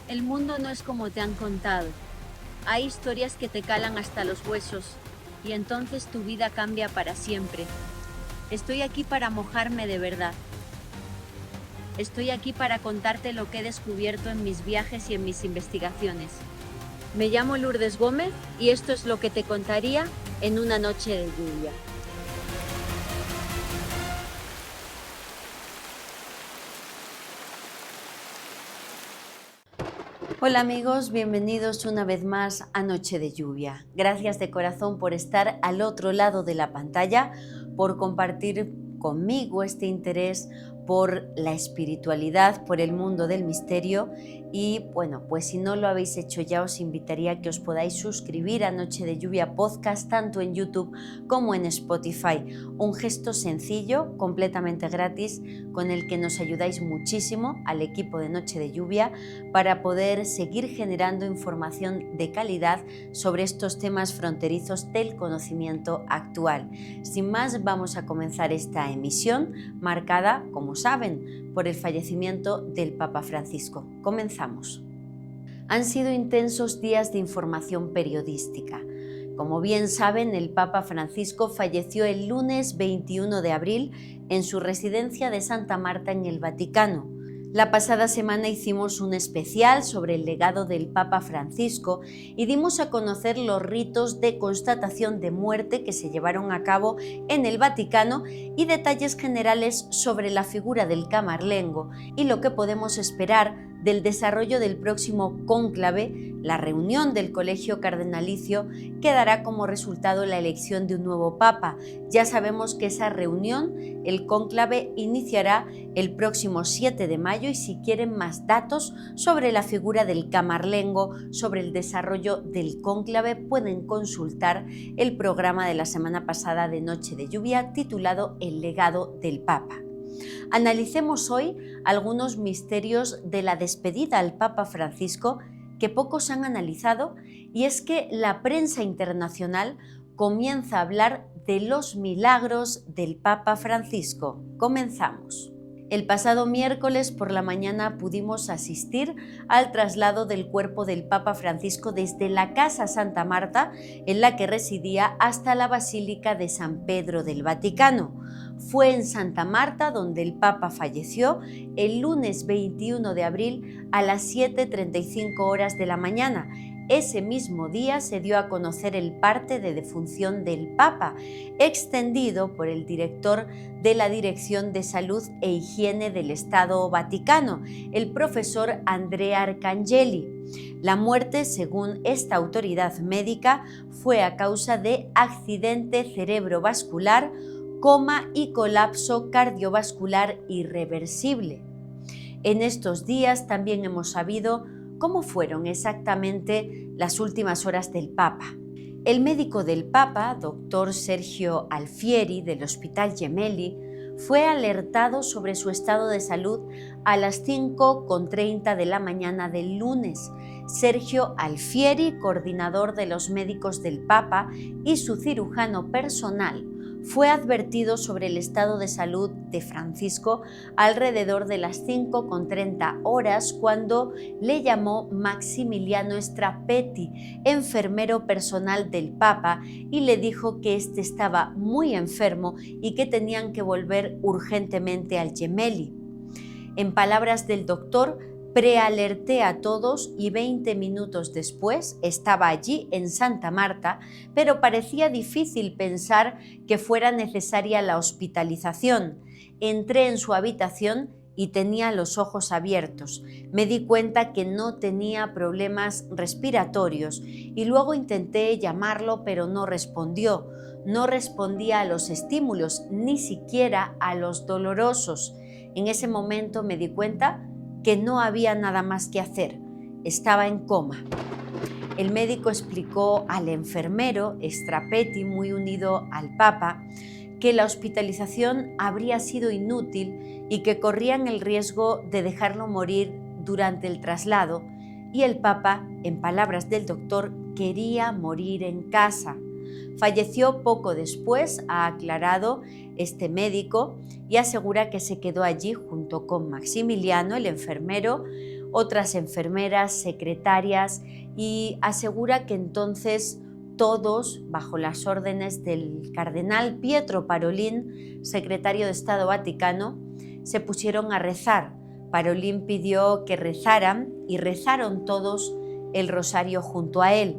El mundo no es como te han contado. Hay historias que te calan hasta los huesos, y entonces tu vida cambia para siempre. Estoy aquí para mojarme de verdad. Estoy aquí para contarte lo que he descubierto en mis viajes y en mis investigaciones. Me llamo Lourdes Gómez y esto es lo que te contaría en una noche de lluvia. Hola amigos, bienvenidos una vez más a Noche de Lluvia. Gracias de corazón por estar al otro lado de la pantalla, por compartir conmigo este interés por la espiritualidad, por el mundo del misterio y bueno, pues si no lo habéis hecho ya os invitaría a que os podáis suscribir a Noche de Lluvia Podcast tanto en YouTube como en Spotify. Un gesto sencillo, completamente gratis, con el que nos ayudáis muchísimo al equipo de Noche de Lluvia para poder seguir generando información de calidad sobre estos temas fronterizos del conocimiento actual. Sin más, vamos a comenzar esta emisión marcada, como saben, por el fallecimiento del Papa Francisco. Comenzamos. Han sido intensos días de información periodística. Como bien saben, el Papa Francisco falleció el lunes 21 de abril en su residencia de Santa Marta en el Vaticano. La pasada semana hicimos un especial sobre el legado del Papa Francisco y dimos a conocer los ritos de constatación de muerte que se llevaron a cabo en el Vaticano y detalles generales sobre la figura del camarlengo y lo que podemos esperar del desarrollo del próximo cónclave, la reunión del Colegio Cardenalicio, que dará como resultado la elección de un nuevo Papa. Ya sabemos que esa reunión, el cónclave, iniciará el próximo 7 de mayo y si quieren más datos sobre la figura del camarlengo, sobre el desarrollo del cónclave, pueden consultar el programa de la semana pasada de Noche de Lluvia titulado El legado del Papa. Analicemos hoy algunos misterios de la despedida al Papa Francisco que pocos han analizado, y es que la prensa internacional comienza a hablar de los milagros del Papa Francisco. Comenzamos. El pasado miércoles por la mañana pudimos asistir al traslado del cuerpo del Papa Francisco desde la Casa Santa Marta, en la que residía, hasta la Basílica de San Pedro del Vaticano. Fue en Santa Marta donde el Papa falleció el lunes 21 de abril a las 7:35 horas de la mañana. Ese mismo día se dio a conocer el parte de defunción del Papa, extendido por el director de la Dirección de Salud e Higiene del Estado Vaticano, el profesor Andrea Arcangeli. La muerte, según esta autoridad médica, fue a causa de accidente cerebrovascular, coma y colapso cardiovascular irreversible. En estos días también hemos sabido cómo fueron exactamente las últimas horas del Papa. El médico del Papa, doctor Sergio Alfieri, del Hospital Gemelli, fue alertado sobre su estado de salud a las 5:30 de la mañana del lunes. Sergio Alfieri, coordinador de los médicos del Papa y su cirujano personal, fue advertido sobre el estado de salud de Francisco alrededor de las 5:30 horas cuando le llamó Maximiliano Strapetti, enfermero personal del Papa, y le dijo que éste estaba muy enfermo y que tenían que volver urgentemente al Gemelli. En palabras del doctor, prealerté a todos y 20 minutos después estaba allí en Santa Marta, pero parecía difícil pensar que fuera necesaria la hospitalización. Entré en su habitación y tenía los ojos abiertos. Me di cuenta que no tenía problemas respiratorios y luego intenté llamarlo, pero no respondió. No respondía a los estímulos, ni siquiera a los dolorosos. En ese momento me di cuenta que no había nada más que hacer. Estaba en coma. El médico explicó al enfermero Strapetti, muy unido al Papa, que la hospitalización habría sido inútil y que corrían el riesgo de dejarlo morir durante el traslado, y el Papa, en palabras del doctor, quería morir en casa. Falleció poco después, ha aclarado este médico, y asegura que se quedó allí junto con Maximiliano, el enfermero, otras enfermeras, secretarias, y asegura que entonces todos, bajo las órdenes del cardenal Pietro Parolin, secretario de Estado Vaticano, se pusieron a rezar. Parolin pidió que rezaran y rezaron todos el rosario junto a él.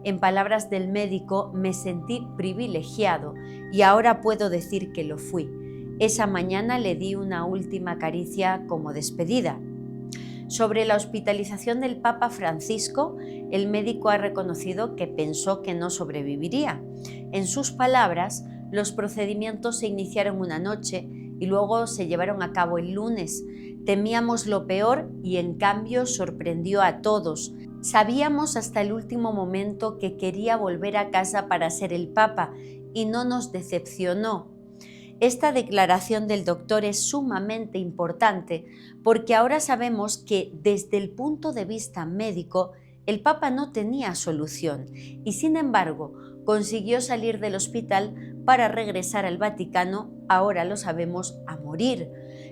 En palabras del médico, me sentí privilegiado y ahora puedo decir que lo fui. Esa mañana le di una última caricia como despedida. Sobre la hospitalización del Papa Francisco, el médico ha reconocido que pensó que no sobreviviría. En sus palabras, los procedimientos se iniciaron una noche y luego se llevaron a cabo el lunes. Temíamos lo peor y en cambio sorprendió a todos. Sabíamos hasta el último momento que quería volver a casa para ser el Papa y no nos decepcionó. Esta declaración del doctor es sumamente importante porque ahora sabemos que desde el punto de vista médico el Papa no tenía solución y sin embargo consiguió salir del hospital para regresar al Vaticano, ahora lo sabemos, a morir.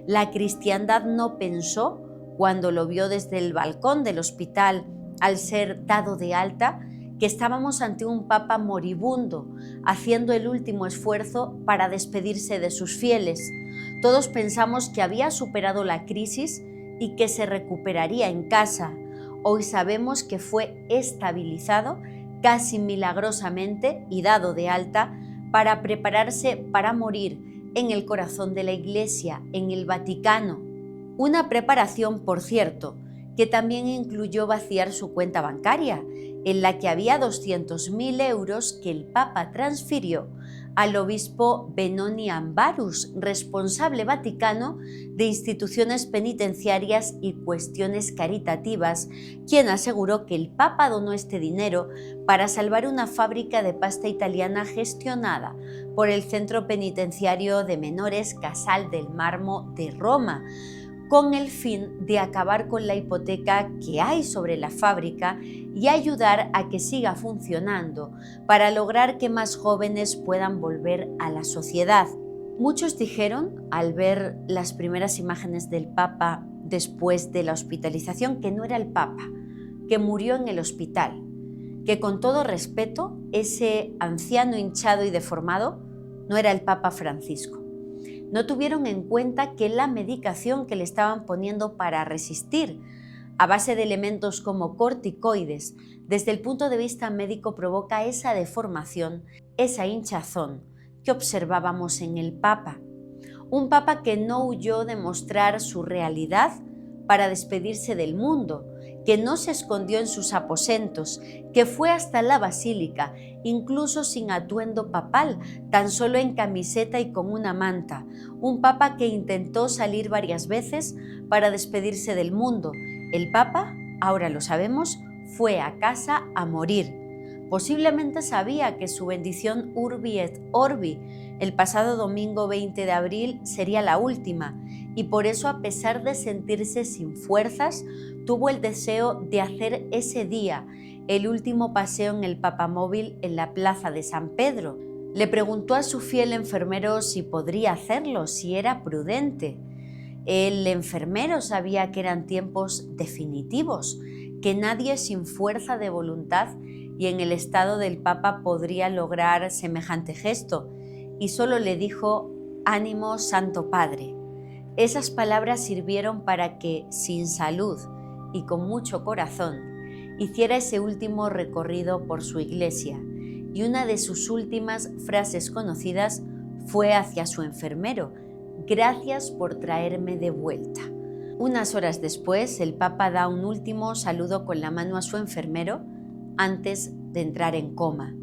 La cristiandad no pensó, cuando lo vio desde el balcón del hospital al ser dado de alta, que estábamos ante un Papa moribundo, haciendo el último esfuerzo para despedirse de sus fieles. Todos pensamos que había superado la crisis y que se recuperaría en casa. Hoy sabemos que fue estabilizado casi milagrosamente y dado de alta para prepararse para morir en el corazón de la Iglesia, en el Vaticano. Una preparación, por cierto, que también incluyó vaciar su cuenta bancaria, en la que había 200.000 euros que el Papa transfirió al obispo Benoni Ambarus, responsable vaticano de instituciones penitenciarias y cuestiones caritativas, quien aseguró que el Papa donó este dinero para salvar una fábrica de pasta italiana gestionada por el Centro Penitenciario de Menores Casal del Marmo de Roma, con el fin de acabar con la hipoteca que hay sobre la fábrica y ayudar a que siga funcionando para lograr que más jóvenes puedan volver a la sociedad. Muchos dijeron, al ver las primeras imágenes del Papa después de la hospitalización, que no era el Papa, que murió en el hospital, que con todo respeto, ese anciano hinchado y deformado no era el Papa Francisco. No tuvieron en cuenta que la medicación que le estaban poniendo para resistir, a base de elementos como corticoides, desde el punto de vista médico provoca esa deformación, esa hinchazón que observábamos en el Papa. Un Papa que no huyó de mostrar su realidad para despedirse del mundo, que no se escondió en sus aposentos, que fue hasta la basílica, incluso sin atuendo papal, tan solo en camiseta y con una manta. Un Papa que intentó salir varias veces para despedirse del mundo. El Papa, ahora lo sabemos, fue a casa a morir. Posiblemente sabía que su bendición Urbi et Orbi el pasado domingo 20 de abril sería la última y por eso, a pesar de sentirse sin fuerzas, tuvo el deseo de hacer ese día el último paseo en el papamóvil en la plaza de San Pedro. Le preguntó a su fiel enfermero si podría hacerlo, si era prudente. El enfermero sabía que eran tiempos definitivos, que nadie sin fuerza de voluntad y en el estado del Papa podría lograr semejante gesto, y solo le dijo: «Ánimo, Santo Padre». Esas palabras sirvieron para que, sin salud y con mucho corazón, hiciera ese último recorrido por su iglesia, y una de sus últimas frases conocidas fue hacia su enfermero: «Gracias por traerme de vuelta». Unas horas después, el Papa da un último saludo con la mano a su enfermero antes de entrar en coma.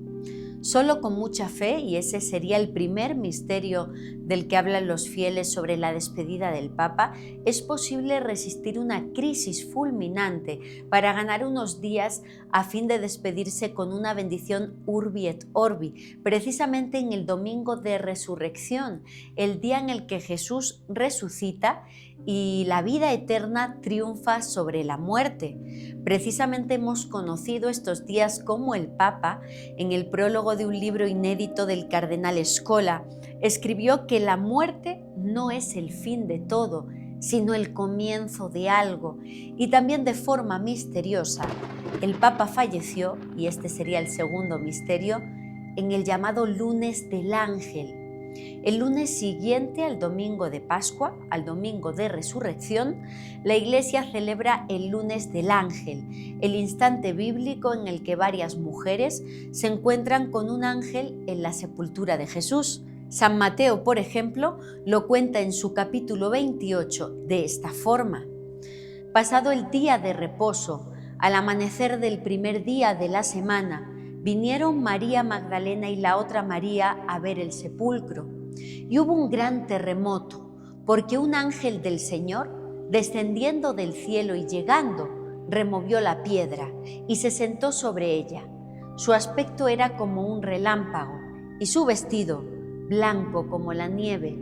Solo con mucha fe, y ese sería el primer misterio del que hablan los fieles sobre la despedida del Papa, es posible resistir una crisis fulminante para ganar unos días a fin de despedirse con una bendición Urbi et Orbi, precisamente en el domingo de resurrección, el día en el que Jesús resucita y la vida eterna triunfa sobre la muerte. Precisamente hemos conocido estos días cómo el Papa, en el prólogo de un libro inédito del cardenal Scola, escribió que la muerte no es el fin de todo, sino el comienzo de algo, y también de forma misteriosa. El Papa falleció, y este sería el segundo misterio, en el llamado lunes del ángel. El lunes siguiente al domingo de Pascua, al domingo de Resurrección, la Iglesia celebra el lunes del ángel, el instante bíblico en el que varias mujeres se encuentran con un ángel en la sepultura de Jesús. San Mateo, por ejemplo, lo cuenta en su capítulo 28 de esta forma. Pasado el día de reposo, al amanecer del primer día de la semana, vinieron María Magdalena y la otra María a ver el sepulcro. Y hubo un gran terremoto, porque un ángel del Señor, descendiendo del cielo y llegando, removió la piedra y se sentó sobre ella. Su aspecto era como un relámpago y su vestido blanco como la nieve.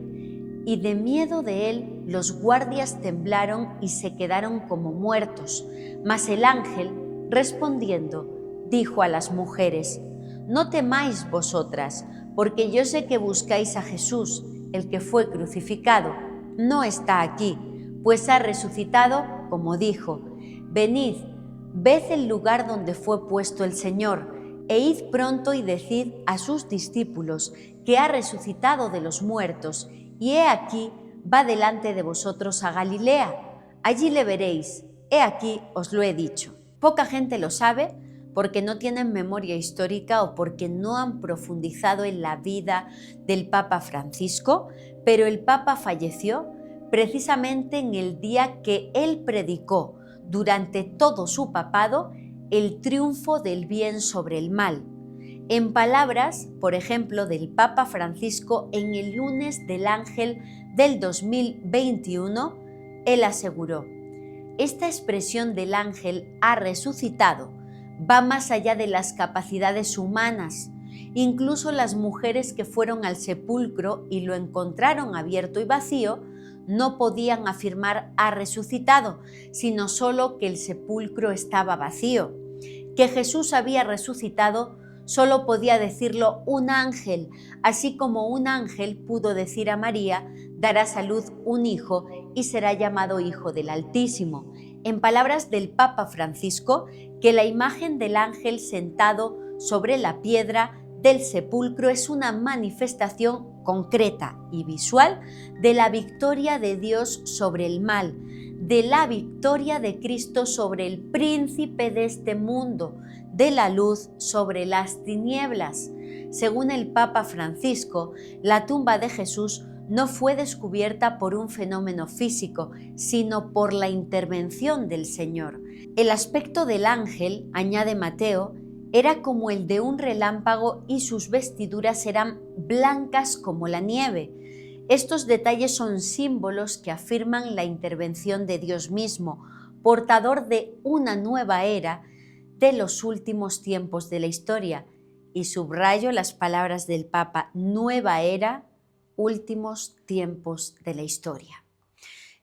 Y de miedo de él los guardias temblaron y se quedaron como muertos. Mas el ángel, respondiendo, dijo a las mujeres: «No temáis vosotras, porque yo sé que buscáis a Jesús, el que fue crucificado. No está aquí, pues ha resucitado, como dijo. Venid, ved el lugar donde fue puesto el Señor, e id pronto y decid a sus discípulos que ha resucitado de los muertos, y he aquí, va delante de vosotros a Galilea. Allí le veréis, he aquí os lo he dicho». Poca gente lo sabe, porque no tienen memoria histórica o porque no han profundizado en la vida del Papa Francisco, pero el Papa falleció precisamente en el día que él predicó durante todo su papado el triunfo del bien sobre el mal. En palabras, por ejemplo, del Papa Francisco en el lunes del ángel del 2021, él aseguró: «Esta expresión del ángel ha resucitado va más allá de las capacidades humanas. Incluso las mujeres que fueron al sepulcro y lo encontraron abierto y vacío no podían afirmar ha resucitado, sino solo que el sepulcro estaba vacío. Que Jesús había resucitado solo podía decirlo un ángel, así como un ángel pudo decir a María: darás a luz un hijo y será llamado Hijo del Altísimo. En palabras del Papa Francisco, que la imagen del ángel sentado sobre la piedra del sepulcro es una manifestación concreta y visual de la victoria de Dios sobre el mal, de la victoria de Cristo sobre el príncipe de este mundo, de la luz sobre las tinieblas. Según el Papa Francisco, la tumba de Jesús no fue descubierta por un fenómeno físico, sino por la intervención del Señor. El aspecto del ángel, añade Mateo, era como el de un relámpago y sus vestiduras eran blancas como la nieve. Estos detalles son símbolos que afirman la intervención de Dios mismo, portador de una nueva era de los últimos tiempos de la historia. Y subrayo las palabras del Papa: nueva era, últimos tiempos de la historia.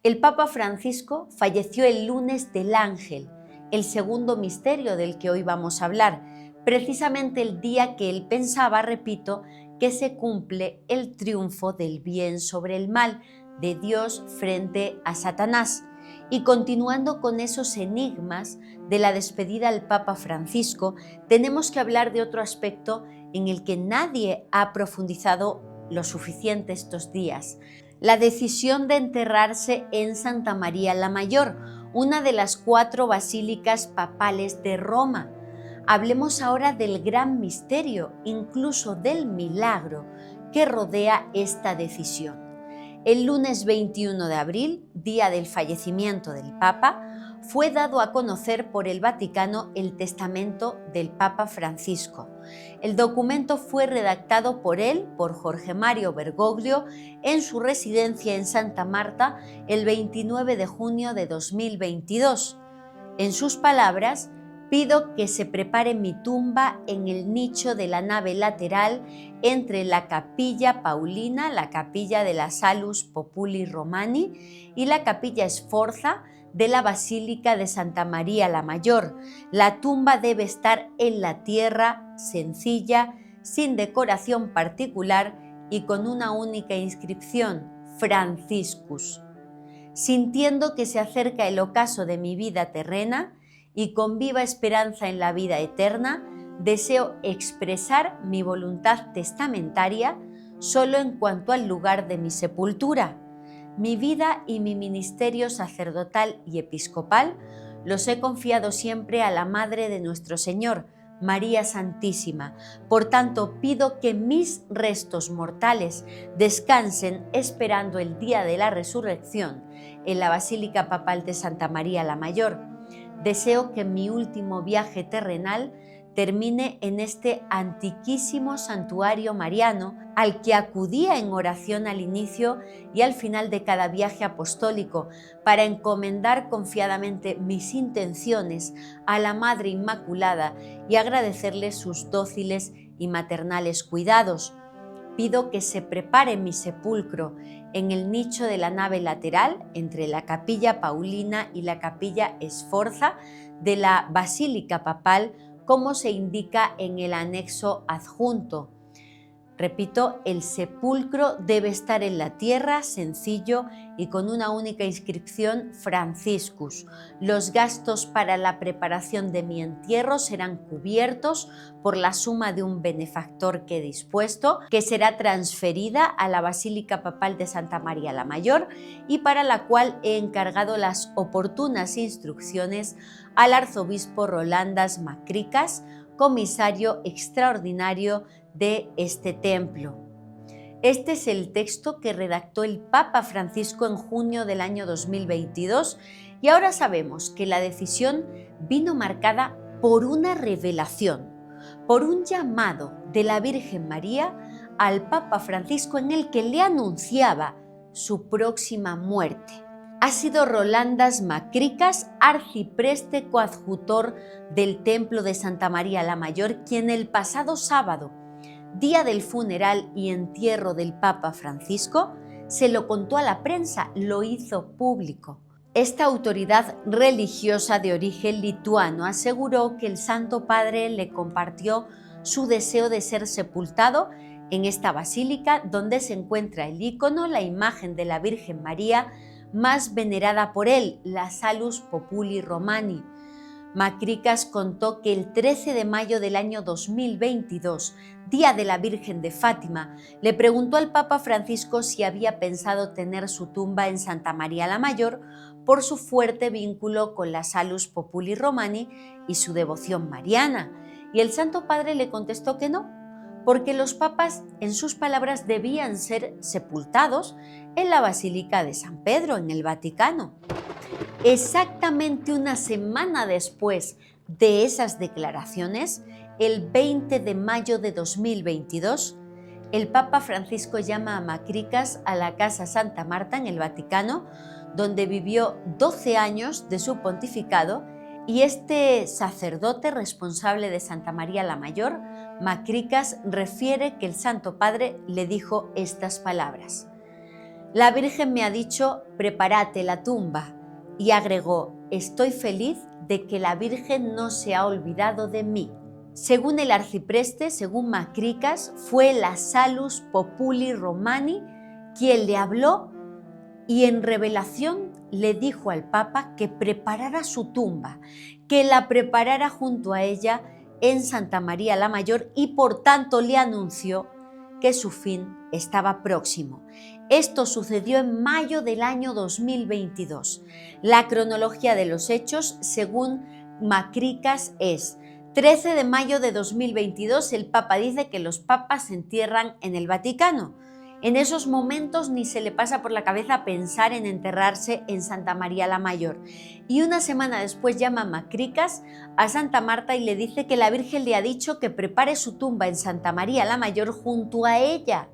El Papa Francisco falleció el lunes del ángel, el segundo misterio del que hoy vamos a hablar, precisamente el día que él pensaba, repito, que se cumple el triunfo del bien sobre el mal, de Dios frente a Satanás. Y continuando con esos enigmas de la despedida al Papa Francisco, tenemos que hablar de otro aspecto en el que nadie ha profundizado lo suficiente estos días: la decisión de enterrarse en Santa María la Mayor, una de las 4 basílicas papales de Roma. Hablemos ahora del gran misterio, incluso del milagro que rodea esta decisión. El lunes 21 de abril, día del fallecimiento del Papa, fue dado a conocer por el Vaticano el testamento del Papa Francisco. El documento fue redactado por él, por Jorge Mario Bergoglio, en su residencia en Santa Marta el 29 de junio de 2022. En sus palabras: «Pido que se prepare mi tumba en el nicho de la nave lateral entre la Capilla Paulina, la capilla de la Salus Populi Romani, y la Capilla Sforza de la Basílica de Santa María la Mayor. La tumba debe estar en la tierra, sencilla, sin decoración particular y con una única inscripción: Franciscus». sintiendo que se acerca el ocaso de mi vida terrena y con viva esperanza en la vida eterna, deseo expresar mi voluntad testamentaria solo en cuanto al lugar de mi sepultura. Mi vida y mi ministerio sacerdotal y episcopal los he confiado siempre a la Madre de nuestro Señor, María Santísima. Por tanto, pido que mis restos mortales descansen esperando el día de la resurrección en la Basílica Papal de Santa María la Mayor. Deseo que mi último viaje terrenal termine en este antiquísimo santuario mariano al que acudía en oración al inicio y al final de cada viaje apostólico para encomendar confiadamente mis intenciones a la Madre Inmaculada y agradecerle sus dóciles y maternales cuidados. Pido que se prepare mi sepulcro en el nicho de la nave lateral entre la Capilla Paulina y la Capilla Sforza de la Basílica Papal, como se indica en el anexo adjunto. Repito, el sepulcro debe estar en la tierra, sencillo y con una única inscripción: Franciscus. Los gastos para la preparación de mi entierro serán cubiertos por la suma de un benefactor que he dispuesto, que será transferida a la Basílica Papal de Santa María la Mayor y para la cual he encargado las oportunas instrucciones al arzobispo Rolandas Macricas, comisario extraordinario de este templo. Este es el texto que redactó el Papa Francisco en junio del año 2022 y ahora sabemos que la decisión vino marcada por una revelación, por un llamado de la Virgen María al Papa Francisco en el que le anunciaba su próxima muerte. Ha sido Rolandas Macricas, arcipreste coadjutor del Templo de Santa María la Mayor, quien el pasado sábado, día del funeral y entierro del Papa Francisco, se lo contó a la prensa, lo hizo público. Esta autoridad religiosa de origen lituano aseguró que el Santo Padre le compartió su deseo de ser sepultado en esta basílica, donde se encuentra el ícono, la imagen de la Virgen María más venerada por él, la Salus Populi Romani. Macricas contó que el 13 de mayo del año 2022, día de la Virgen de Fátima, le preguntó al Papa Francisco si había pensado tener su tumba en Santa María la Mayor por su fuerte vínculo con la Salus Populi Romani y su devoción mariana. Y el Santo Padre le contestó que no, porque los papas, en sus palabras, debían ser sepultados en la Basílica de San Pedro, en el Vaticano. Exactamente una semana después de esas declaraciones, el 20 de mayo de 2022, el Papa Francisco llama a Macricas a la Casa Santa Marta en el Vaticano, donde vivió 12 años de su pontificado, y este sacerdote responsable de Santa María la Mayor, Macricas, refiere que el Santo Padre le dijo estas palabras: «La Virgen me ha dicho, prepárate la tumba», y agregó: «Estoy feliz de que la Virgen no se ha olvidado de mí». Según el arcipreste, según Macricas, fue la Salus Populi Romani quien le habló y en revelación le dijo al Papa que preparara su tumba, que la preparara junto a ella en Santa María la Mayor, y por tanto le anunció que su fin estaba próximo. Esto sucedió en mayo del año 2022. La cronología de los hechos, según Macricas, es 13 de mayo de 2022, el Papa dice que los papas se entierran en el Vaticano. En esos momentos ni se le pasa por la cabeza pensar en enterrarse en Santa María la Mayor. Y una semana después llama Macricas a Santa Marta y le dice que la Virgen le ha dicho que prepare su tumba en Santa María la Mayor junto a ella.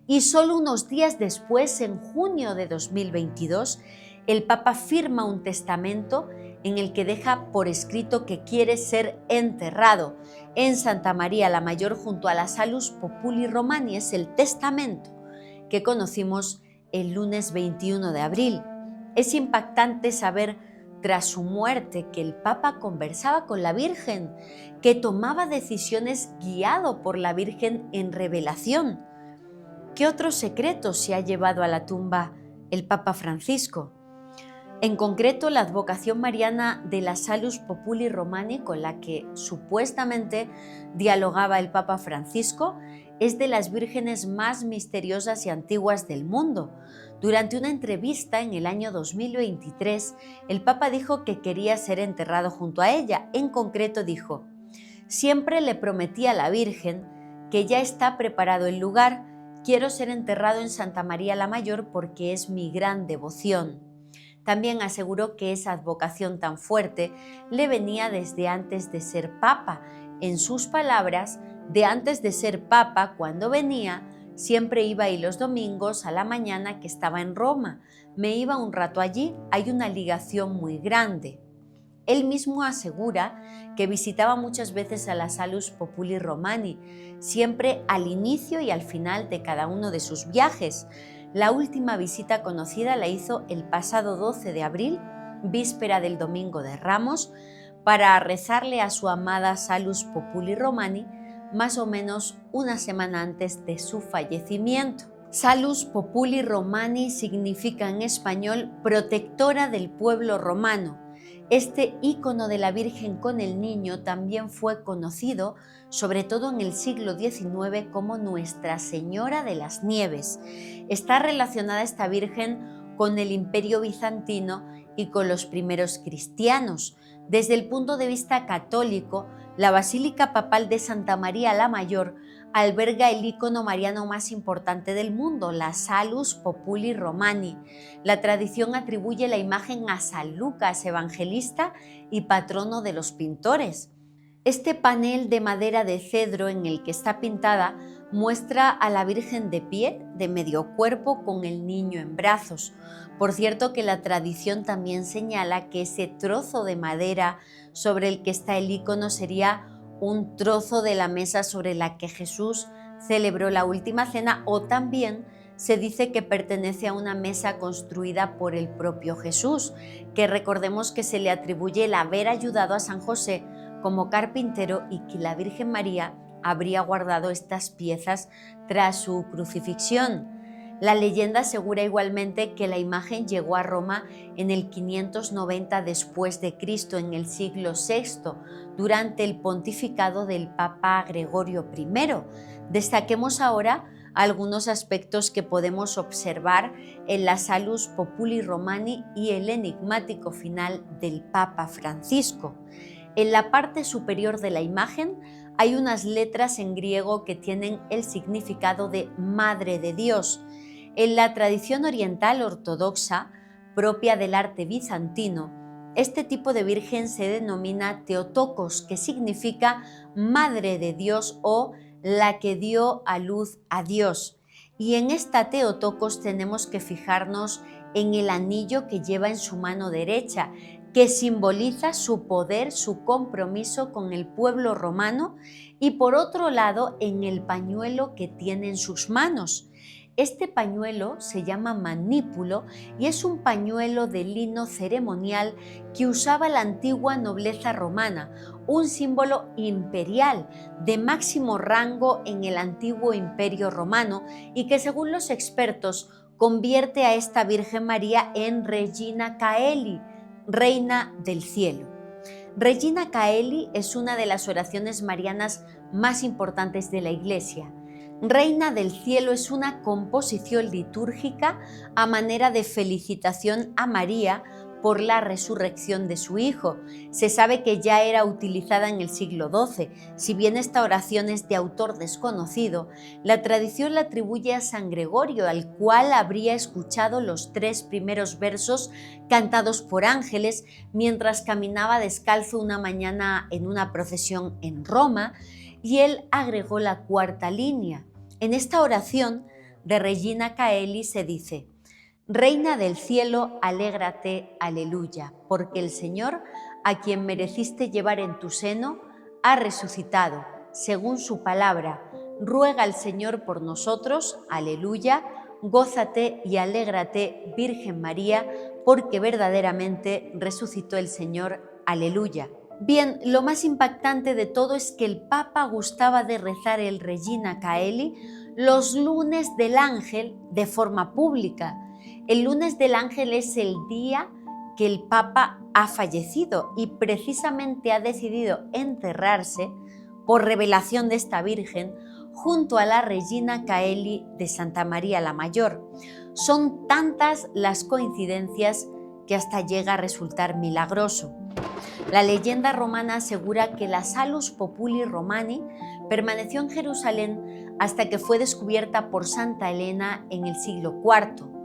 Y solo unos días después, en junio de 2022, el Papa firma un testamento en el que deja por escrito que quiere ser enterrado en Santa María la Mayor junto a la Salus Populi Romani. Es el testamento que conocimos el lunes 21 de abril. Es impactante saber, tras su muerte, que el Papa conversaba con la Virgen, que tomaba decisiones guiado por la Virgen en revelación. ¿Qué otros secretos se ha llevado a la tumba el Papa Francisco? En concreto, la advocación mariana de la Salus Populi Romani, con la que supuestamente dialogaba el Papa Francisco, es de las vírgenes más misteriosas y antiguas del mundo. Durante una entrevista en el año 2023, el Papa dijo que quería ser enterrado junto a ella. En concreto dijo: «Siempre le prometí a la Virgen que ya está preparado el lugar. Quiero ser enterrado en Santa María la Mayor porque es mi gran devoción». También aseguró que esa advocación tan fuerte le venía desde antes de ser papa. En sus palabras, de antes de ser papa, cuando venía, siempre iba ahí los domingos a la mañana que estaba en Roma. Me iba un rato allí, hay una ligación muy grande. Él mismo asegura que visitaba muchas veces a la Salus Populi Romani, siempre al inicio y al final de cada uno de sus viajes. La última visita conocida la hizo el pasado 12 de abril, víspera del Domingo de Ramos, para rezarle a su amada Salus Populi Romani, más o menos una semana antes de su fallecimiento. Salus Populi Romani significa en español protectora del pueblo romano. Este ícono de la Virgen con el Niño también fue conocido, sobre todo en el siglo XIX, como Nuestra Señora de las Nieves. Está relacionada esta Virgen con el Imperio Bizantino y con los primeros cristianos. Desde el punto de vista católico, la Basílica Papal de Santa María la Mayor alberga el ícono mariano más importante del mundo, la Salus Populi Romani. La tradición atribuye la imagen a San Lucas, evangelista y patrono de los pintores. Este panel de madera de cedro en el que está pintada muestra a la Virgen de pie, de medio cuerpo, con el niño en brazos. Por cierto que la tradición también señala que ese trozo de madera sobre el que está el ícono sería un trozo de la mesa sobre la que Jesús celebró la última cena, o también se dice que pertenece a una mesa construida por el propio Jesús, que recordemos que se le atribuye el haber ayudado a San José como carpintero y que la Virgen María habría guardado estas piezas tras su crucifixión. La leyenda asegura igualmente que la imagen llegó a Roma en el 590 después de Cristo, en el siglo VI, durante el pontificado del Papa Gregorio I. Destaquemos ahora algunos aspectos que podemos observar en la Salus Populi Romani y el enigmático final del Papa Francisco. En la parte superior de la imagen hay unas letras en griego que tienen el significado de Madre de Dios. En la tradición oriental ortodoxa, propia del arte bizantino, este tipo de virgen se denomina Theotokos, que significa Madre de Dios o la que dio a luz a Dios. Y en esta Theotokos tenemos que fijarnos en el anillo que lleva en su mano derecha, que simboliza su poder, su compromiso con el pueblo romano, y por otro lado en el pañuelo que tiene en sus manos. Este pañuelo se llama manípulo y es un pañuelo de lino ceremonial que usaba la antigua nobleza romana, un símbolo imperial de máximo rango en el antiguo imperio romano y que, según los expertos, convierte a esta Virgen María en Regina Caeli, Reina del Cielo. Regina Caeli es una de las oraciones marianas más importantes de la Iglesia. Reina del Cielo es una composición litúrgica a manera de felicitación a María por la resurrección de su hijo. Se sabe que ya era utilizada en el siglo XII. Si bien esta oración es de autor desconocido, la tradición la atribuye a San Gregorio, al cual habría escuchado los 3 primeros versos cantados por ángeles mientras caminaba descalzo una mañana en una procesión en Roma, y él agregó la 4ª línea. En esta oración de Regina Caeli se dice: Reina del cielo, alégrate, aleluya, porque el Señor, a quien mereciste llevar en tu seno, ha resucitado, según su palabra. Ruega al Señor por nosotros, aleluya. Gózate y alégrate, Virgen María, porque verdaderamente resucitó el Señor, aleluya. Bien, lo más impactante de todo es que el Papa gustaba de rezar el Regina Caeli los lunes del Ángel de forma pública. El lunes del Ángel es el día que el Papa ha fallecido y precisamente ha decidido enterrarse, por revelación de esta Virgen, junto a la Regina Caeli de Santa María la Mayor. Son tantas las coincidencias que hasta llega a resultar milagroso. La leyenda romana asegura que la Salus Populi Romani permaneció en Jerusalén hasta que fue descubierta por Santa Elena en el siglo IV.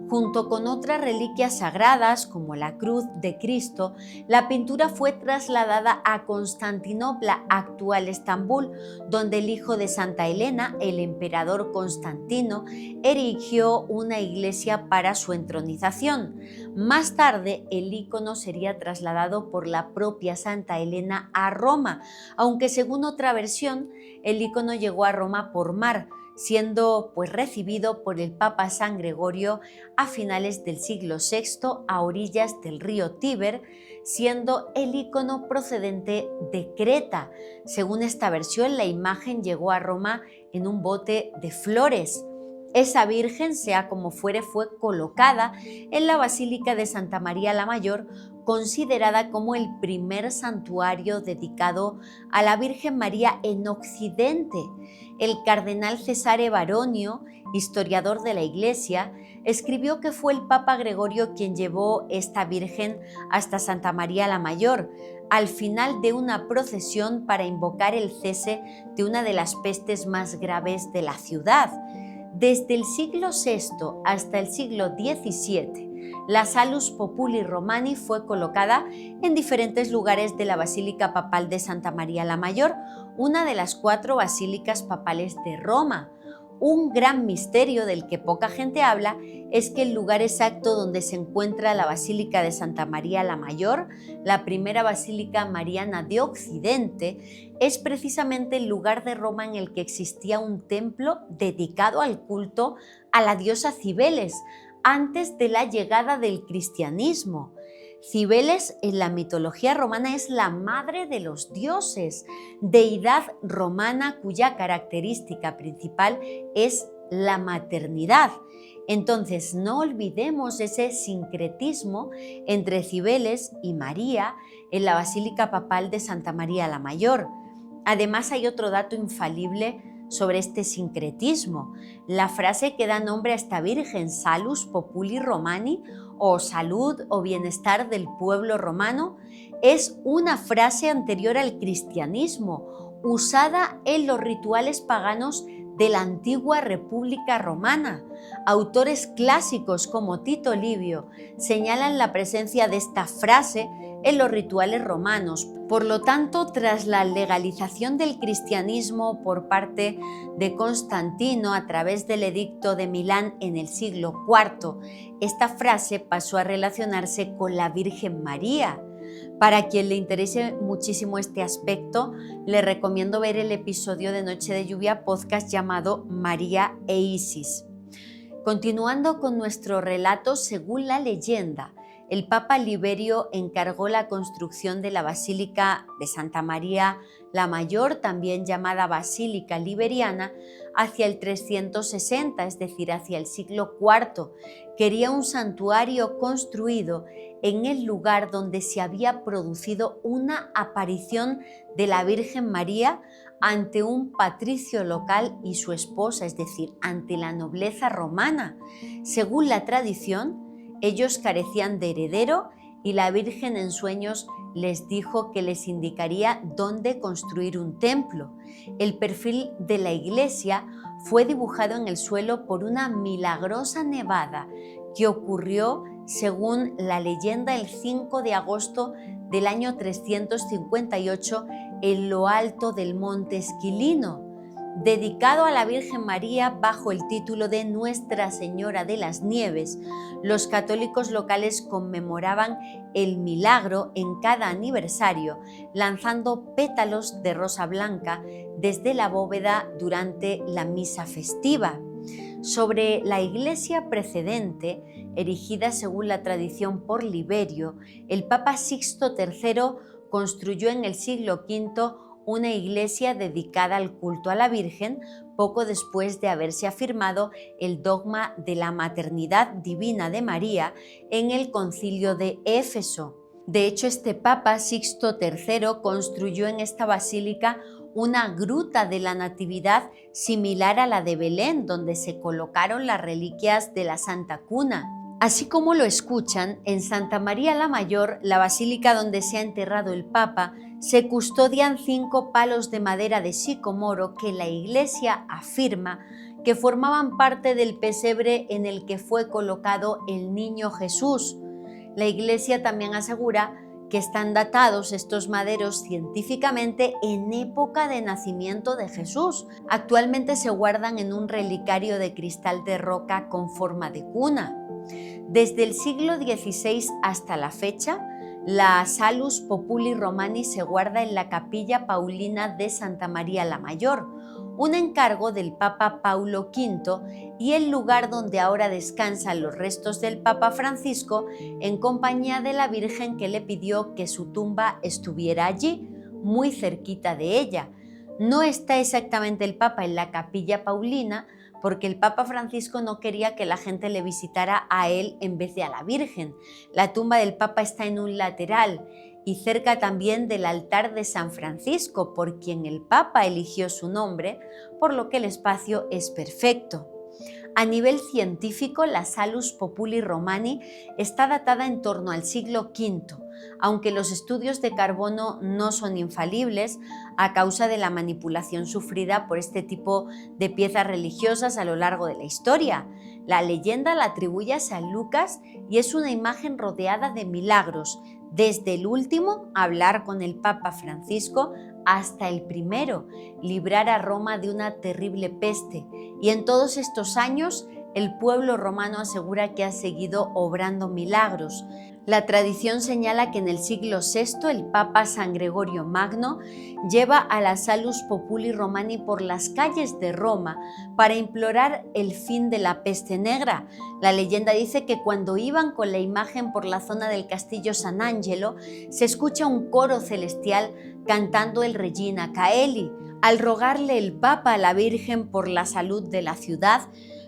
Junto con otras reliquias sagradas como la cruz de Cristo, la pintura fue trasladada a Constantinopla, actual Estambul, donde el hijo de Santa Elena, el emperador Constantino, erigió una iglesia para su entronización. Más tarde, el icono sería trasladado por la propia Santa Elena a Roma, aunque según otra versión, el icono llegó a Roma por mar, siendo recibido por el Papa San Gregorio a finales del siglo VI a orillas del río Tíber, siendo el icono procedente de Creta. Según esta versión, la imagen llegó a Roma en un bote de flores. Esa Virgen, sea como fuere, fue colocada en la Basílica de Santa María la Mayor, considerada como el primer santuario dedicado a la Virgen María en Occidente. El cardenal Cesare Baronio, historiador de la Iglesia, escribió que fue el Papa Gregorio quien llevó esta Virgen hasta Santa María la Mayor, al final de una procesión para invocar el cese de una de las pestes más graves de la ciudad. Desde el siglo VI hasta el siglo XVII, la Salus Populi Romani fue colocada en diferentes lugares de la Basílica Papal de Santa María la Mayor, una de las 4 basílicas papales de Roma. Un gran misterio del que poca gente habla es que el lugar exacto donde se encuentra la Basílica de Santa María la Mayor, la primera basílica mariana de Occidente, es precisamente el lugar de Roma en el que existía un templo dedicado al culto a la diosa Cibeles, antes de la llegada del cristianismo. Cibeles en la mitología romana es la madre de los dioses, deidad romana cuya característica principal es la maternidad. Entonces, no olvidemos ese sincretismo entre Cibeles y María en la Basílica Papal de Santa María la Mayor. Además, hay otro dato infalible sobre este sincretismo. La frase que da nombre a esta Virgen, Salus Populi Romani, o salud o bienestar del pueblo romano, es una frase anterior al cristianismo, usada en los rituales paganos de la antigua República Romana. Autores clásicos como Tito Livio señalan la presencia de esta frase en los rituales romanos. Por lo tanto, tras la legalización del cristianismo por parte de Constantino a través del Edicto de Milán en el siglo IV, esta frase pasó a relacionarse con la Virgen María. Para quien le interese muchísimo este aspecto, le recomiendo ver el episodio de Noche de Lluvia podcast llamado María e Isis. Continuando con nuestro relato, según la leyenda, el Papa Liberio encargó la construcción de la Basílica de Santa María la Mayor, también llamada Basílica Liberiana, hacia el 360, es decir, hacia el siglo IV. Quería un santuario construido en el lugar donde se había producido una aparición de la Virgen María ante un patricio local y su esposa, es decir, ante la nobleza romana. Según la tradición, ellos carecían de heredero y la Virgen en sueños les dijo que les indicaría dónde construir un templo. El perfil de la iglesia fue dibujado en el suelo por una milagrosa nevada que ocurrió, según la leyenda, el 5 de agosto del año 358 en lo alto del monte Esquilino, dedicado a la Virgen María bajo el título de Nuestra Señora de las Nieves. Los católicos locales conmemoraban el milagro en cada aniversario, lanzando pétalos de rosa blanca desde la bóveda durante la misa festiva. Sobre la iglesia precedente, erigida según la tradición por Liberio, el Papa Sixto III construyó en el siglo V una iglesia dedicada al culto a la Virgen poco después de haberse afirmado el dogma de la maternidad divina de María en el Concilio de Éfeso. De hecho, este Papa Sixto III construyó en esta basílica una gruta de la Natividad similar a la de Belén, donde se colocaron las reliquias de la Santa Cuna. Así como lo escuchan, en Santa María la Mayor, la basílica donde se ha enterrado el Papa, se custodian 5 palos de madera de sicomoro que la Iglesia afirma que formaban parte del pesebre en el que fue colocado el niño Jesús. La Iglesia también asegura que están datados estos maderos científicamente en época de nacimiento de Jesús. Actualmente se guardan en un relicario de cristal de roca con forma de cuna. Desde el siglo XVI hasta la fecha, la Salus Populi Romani se guarda en la Capilla Paulina de Santa María la Mayor, un encargo del Papa Paulo V y el lugar donde ahora descansan los restos del Papa Francisco en compañía de la Virgen que le pidió que su tumba estuviera allí, muy cerquita de ella. No está exactamente el Papa en la Capilla Paulina, porque el Papa Francisco no quería que la gente le visitara a él en vez de a la Virgen. La tumba del Papa está en un lateral y cerca también del altar de San Francisco, por quien el Papa eligió su nombre, por lo que el espacio es perfecto. A nivel científico, la Salus Populi Romani está datada en torno al siglo V, aunque los estudios de carbono no son infalibles a causa de la manipulación sufrida por este tipo de piezas religiosas a lo largo de la historia. La leyenda la atribuye a San Lucas y es una imagen rodeada de milagros, desde el último, hablar con el Papa Francisco, hasta el primero, librar a Roma de una terrible peste. Y en todos estos años, el pueblo romano asegura que ha seguido obrando milagros. La tradición señala que en el siglo VI el Papa San Gregorio Magno lleva a la Salus Populi Romani por las calles de Roma para implorar el fin de la peste negra. La leyenda dice que cuando iban con la imagen por la zona del castillo San Angelo, se escucha un coro celestial cantando el Regina Caeli. Al rogarle el Papa a la Virgen por la salud de la ciudad,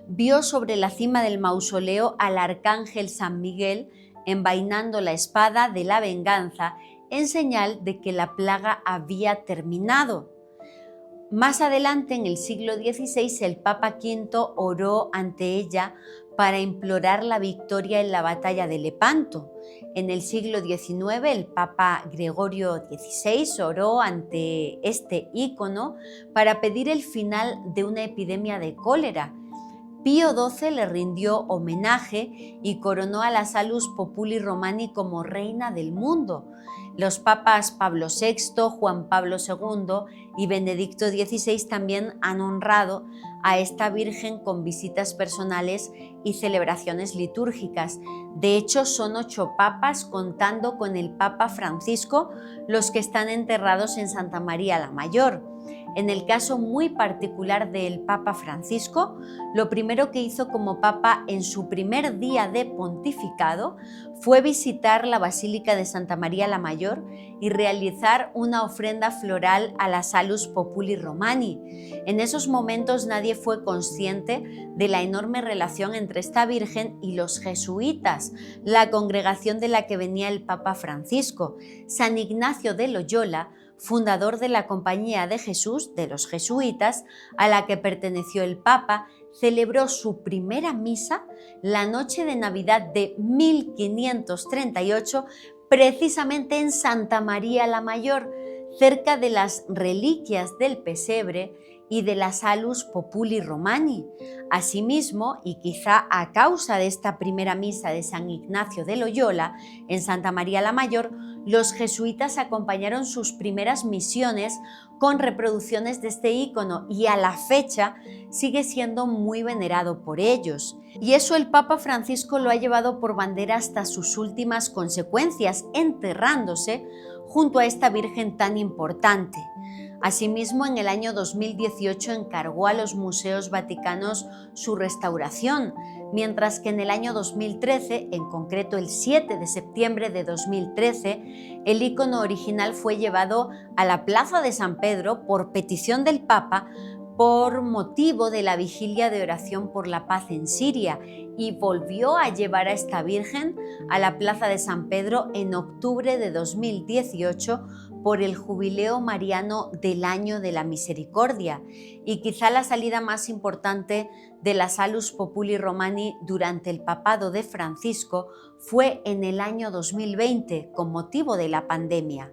vio sobre la cima del mausoleo al arcángel San Miguel envainando la espada de la venganza en señal de que la plaga había terminado. Más adelante, en el siglo XVI, el Papa V oró ante ella para implorar la victoria en la batalla de Lepanto. En el siglo XIX, el Papa Gregorio XVI oró ante este ícono para pedir el final de una epidemia de cólera. Pío XII le rindió homenaje y coronó a la Salus Populi Romani como reina del mundo. Los papas Pablo VI, Juan Pablo II y Benedicto XVI también han honrado a esta Virgen con visitas personales y celebraciones litúrgicas. De hecho, son 8 papas, contando con el Papa Francisco, los que están enterrados en Santa María la Mayor. En el caso muy particular del Papa Francisco, lo primero que hizo como Papa en su primer día de pontificado fue visitar la Basílica de Santa María la Mayor y realizar una ofrenda floral a la Salus Populi Romani. En esos momentos nadie fue consciente de la enorme relación entre esta Virgen y los jesuitas, la congregación de la que venía el Papa Francisco. San Ignacio de Loyola, fundador de la Compañía de Jesús de los jesuitas, a la que perteneció el Papa, celebró su primera misa la noche de Navidad de 1538, precisamente en Santa María la Mayor, cerca de las reliquias del pesebre y de la Salus Populi Romani. Asimismo, y quizá a causa de esta primera misa de San Ignacio de Loyola en Santa María la Mayor, los jesuitas acompañaron sus primeras misiones con reproducciones de este ícono y a la fecha sigue siendo muy venerado por ellos. Y eso el Papa Francisco lo ha llevado por bandera hasta sus últimas consecuencias, enterrándose junto a esta Virgen tan importante. Asimismo, en el año 2018 encargó a los museos vaticanos su restauración. mientras que en el año 2013, en concreto el 7 de septiembre de 2013, el icono original fue llevado a la Plaza de San Pedro por petición del Papa por motivo de la vigilia de oración por la paz en Siria, y volvió a llevar a esta Virgen a la Plaza de San Pedro en octubre de 2018 por el Jubileo Mariano del Año de la Misericordia, y quizá la salida más importante de la Salus Populi Romani durante el papado de Francisco fue en el año 2020 con motivo de la pandemia.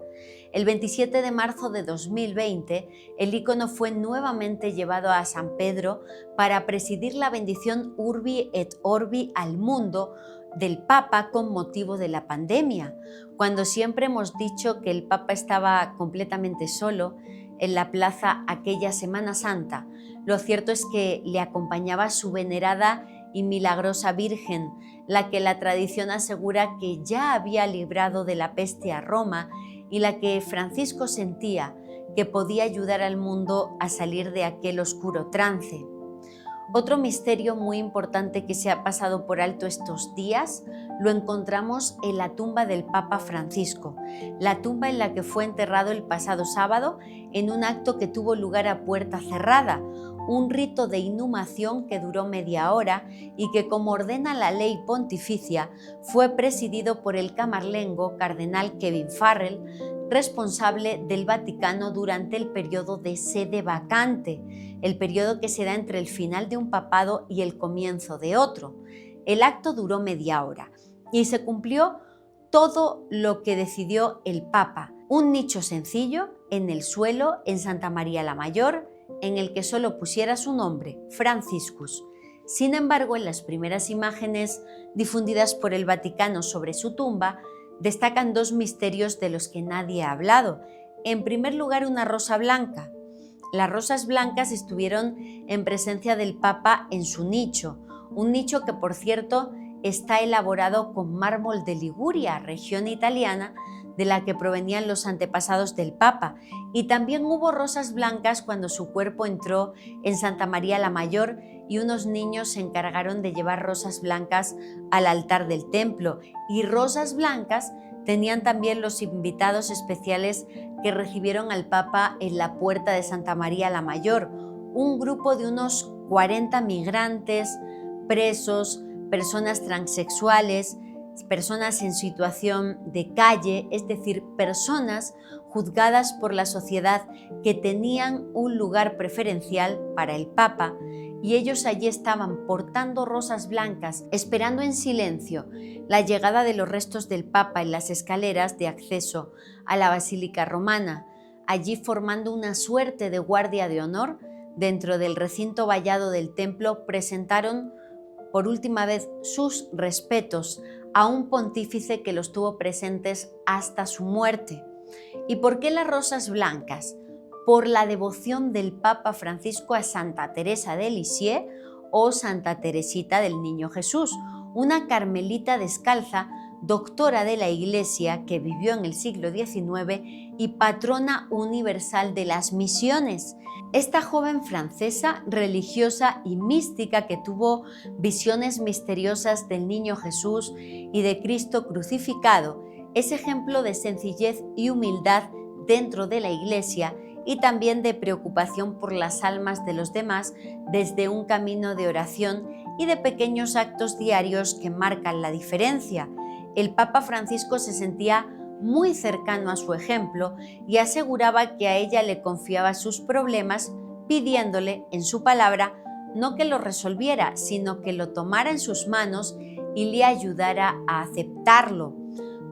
El 27 de marzo de 2020, el icono fue nuevamente llevado a San Pedro para presidir la bendición Urbi et Orbi al mundo del Papa con motivo de la pandemia. Cuando siempre hemos dicho que el Papa estaba completamente solo en la plaza aquella Semana Santa, lo cierto es que le acompañaba su venerada y milagrosa Virgen, la que la tradición asegura que ya había librado de la peste a Roma y la que Francisco sentía que podía ayudar al mundo a salir de aquel oscuro trance. Otro misterio muy importante que se ha pasado por alto estos días lo encontramos en la tumba del Papa Francisco, la tumba en la que fue enterrado el pasado sábado en un acto que tuvo lugar a puerta cerrada, un rito de inhumación que duró media hora y que, como ordena la ley pontificia, fue presidido por el camarlengo cardenal Kevin Farrell, responsable del Vaticano durante el periodo de sede vacante, el periodo que se da entre el final de un papado y el comienzo de otro. El acto duró media hora y se cumplió todo lo que decidió el Papa: un nicho sencillo en el suelo en Santa María la Mayor, en el que solo pusiera su nombre, Franciscus. Sin embargo, en las primeras imágenes difundidas por el Vaticano sobre su tumba, destacan dos misterios de los que nadie ha hablado. En primer lugar, una rosa blanca. Las rosas blancas estuvieron en presencia del Papa en su nicho, un nicho que, por cierto, está elaborado con mármol de Liguria, región italiana de la que provenían los antepasados del Papa, y también hubo rosas blancas cuando su cuerpo entró en Santa María la Mayor y unos niños se encargaron de llevar rosas blancas al altar del templo, y rosas blancas tenían también los invitados especiales que recibieron al Papa en la puerta de Santa María la Mayor, un grupo de unos 40 migrantes, presos, personas transexuales, personas en situación de calle, es decir, personas juzgadas por la sociedad que tenían un lugar preferencial para el Papa, y ellos allí estaban portando rosas blancas, esperando en silencio la llegada de los restos del Papa en las escaleras de acceso a la Basílica Romana, allí formando una suerte de guardia de honor. Dentro del recinto vallado del templo presentaron por última vez sus respetos a un pontífice que los tuvo presentes hasta su muerte. ¿Y por qué las rosas blancas? Por la devoción del Papa Francisco a Santa Teresa de Lisieux, o Santa Teresita del Niño Jesús, una carmelita descalza, doctora de la Iglesia que vivió en el siglo XIX y patrona universal de las misiones. Esta joven francesa, religiosa y mística, que tuvo visiones misteriosas del Niño Jesús y de Cristo crucificado, es ejemplo de sencillez y humildad dentro de la Iglesia y también de preocupación por las almas de los demás desde un camino de oración y de pequeños actos diarios que marcan la diferencia. El Papa Francisco se sentía muy cercano a su ejemplo y aseguraba que a ella le confiaba sus problemas, pidiéndole en su palabra no que lo resolviera, sino que lo tomara en sus manos y le ayudara a aceptarlo.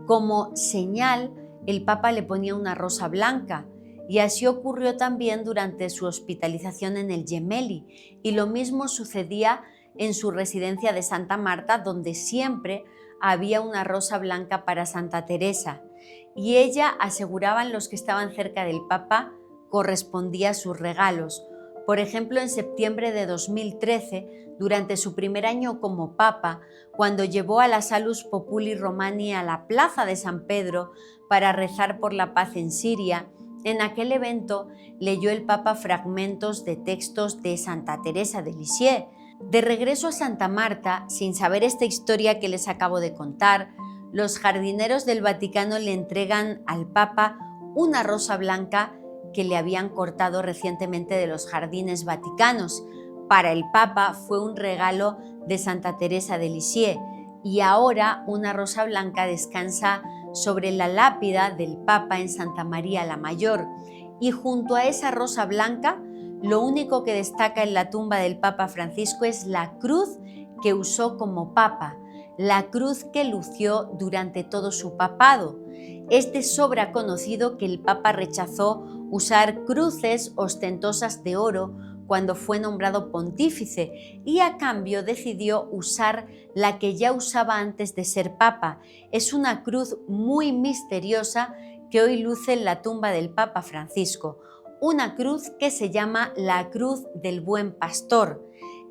Como señal, el Papa le ponía una rosa blanca, y así ocurrió también durante su hospitalización en el Gemelli, y lo mismo sucedía en su residencia de Santa Marta, donde siempre había una rosa blanca para Santa Teresa, y ella, aseguraban los que estaban cerca del Papa, correspondía a sus regalos. Por ejemplo, en septiembre de 2013, durante su primer año como Papa, cuando llevó a la Salus Populi Romani a la Plaza de San Pedro para rezar por la paz en Siria, en aquel evento leyó el Papa fragmentos de textos de Santa Teresa de Lisieux, De regreso a Santa Marta, sin saber esta historia que les acabo de contar, los jardineros del Vaticano le entregan al Papa una rosa blanca que le habían cortado recientemente de los jardines vaticanos. Para el Papa fue un regalo de Santa Teresa de Lisieux y ahora una rosa blanca descansa sobre la lápida del Papa en Santa María la Mayor, y junto a esa rosa blanca lo único que destaca en la tumba del Papa Francisco es la cruz que usó como Papa, la cruz que lució durante todo su papado. Es de sobra conocido que el Papa rechazó usar cruces ostentosas de oro cuando fue nombrado pontífice y a cambio decidió usar la que ya usaba antes de ser Papa. Es una cruz muy misteriosa que hoy luce en la tumba del Papa Francisco, una cruz que se llama la Cruz del Buen Pastor.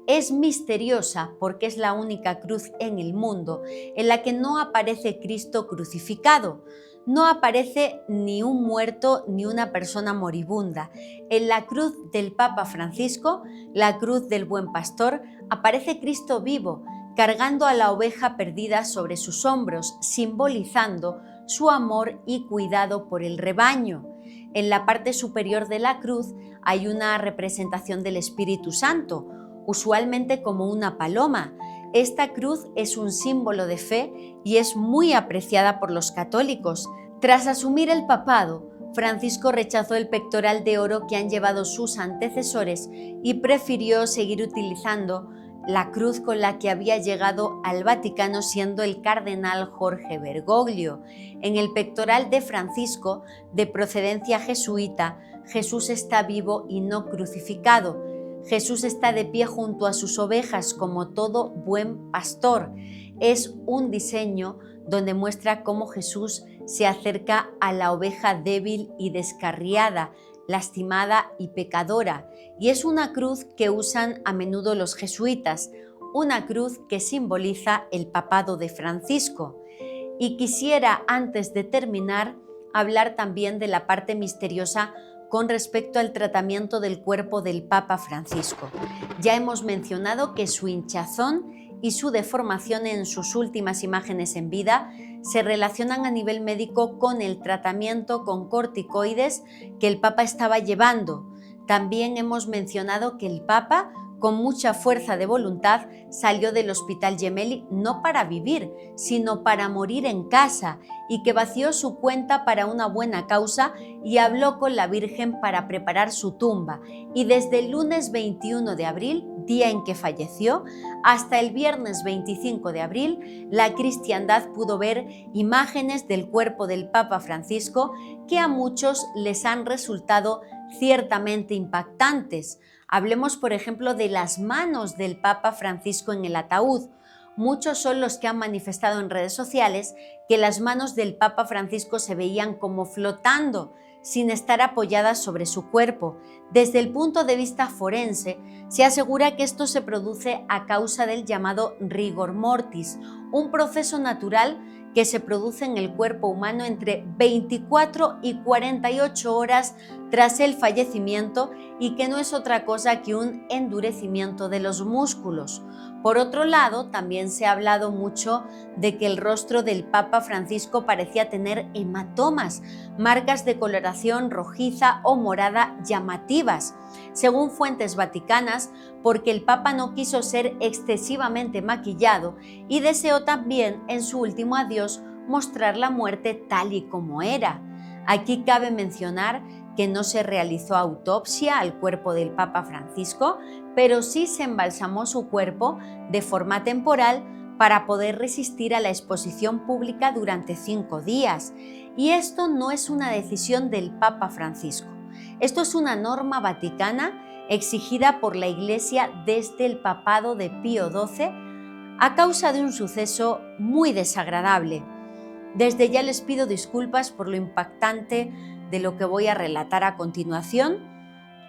Es misteriosa porque es la única cruz en el mundo en la que no aparece Cristo crucificado. No aparece ni un muerto ni una persona moribunda. En la cruz del Papa Francisco, la cruz del Buen Pastor, aparece Cristo vivo, cargando a la oveja perdida sobre sus hombros, simbolizando su amor y cuidado por el rebaño. En la parte superior de la cruz hay una representación del Espíritu Santo, usualmente como una paloma. Esta cruz es un símbolo de fe y es muy apreciada por los católicos. Tras asumir el papado, Francisco rechazó el pectoral de oro que han llevado sus antecesores y prefirió seguir utilizando la cruz con la que había llegado al Vaticano siendo el cardenal Jorge Bergoglio. En el pectoral de Francisco, de procedencia jesuita, Jesús está vivo y no crucificado. Jesús está de pie junto a sus ovejas como todo buen pastor. Es un diseño donde muestra cómo Jesús se acerca a la oveja débil y descarriada, lastimada y pecadora, y es una cruz que usan a menudo los jesuitas, una cruz que simboliza el papado de Francisco. Y quisiera, antes de terminar, hablar también de la parte misteriosa con respecto al tratamiento del cuerpo del Papa Francisco. Ya hemos mencionado que su hinchazón y su deformación en sus últimas imágenes en vida se relacionan a nivel médico con el tratamiento con corticoides que el Papa estaba llevando. También hemos mencionado que el Papa, con mucha fuerza de voluntad, salió del Hospital Gemelli no para vivir, sino para morir en casa, y que vació su cuenta para una buena causa y habló con la Virgen para preparar su tumba. Y desde el lunes 21 de abril, día en que falleció, hasta el viernes 25 de abril, la cristiandad pudo ver imágenes del cuerpo del Papa Francisco que a muchos les han resultado ciertamente impactantes. Hablemos, por ejemplo, de las manos del Papa Francisco en el ataúd. Muchos son los que han manifestado en redes sociales que las manos del Papa Francisco se veían como flotando, sin estar apoyadas sobre su cuerpo. Desde el punto de vista forense, se asegura que esto se produce a causa del llamado rigor mortis, un proceso natural que se produce en el cuerpo humano entre 24 y 48 horas tras el fallecimiento y que no es otra cosa que un endurecimiento de los músculos. Por otro lado, también se ha hablado mucho de que el rostro del Papa Francisco parecía tener hematomas, marcas de coloración rojiza o morada llamativas, según fuentes vaticanas, porque el Papa no quiso ser excesivamente maquillado y deseó también en su último adiós mostrar la muerte tal y como era. Aquí cabe mencionar que no se realizó autopsia al cuerpo del Papa Francisco, pero sí se embalsamó su cuerpo de forma temporal para poder resistir a la exposición pública durante 5 días. Y esto no es una decisión del Papa Francisco. Esto es una norma vaticana exigida por la Iglesia desde el papado de Pío XII a causa de un suceso muy desagradable. Desde ya les pido disculpas por lo impactante de lo que voy a relatar a continuación,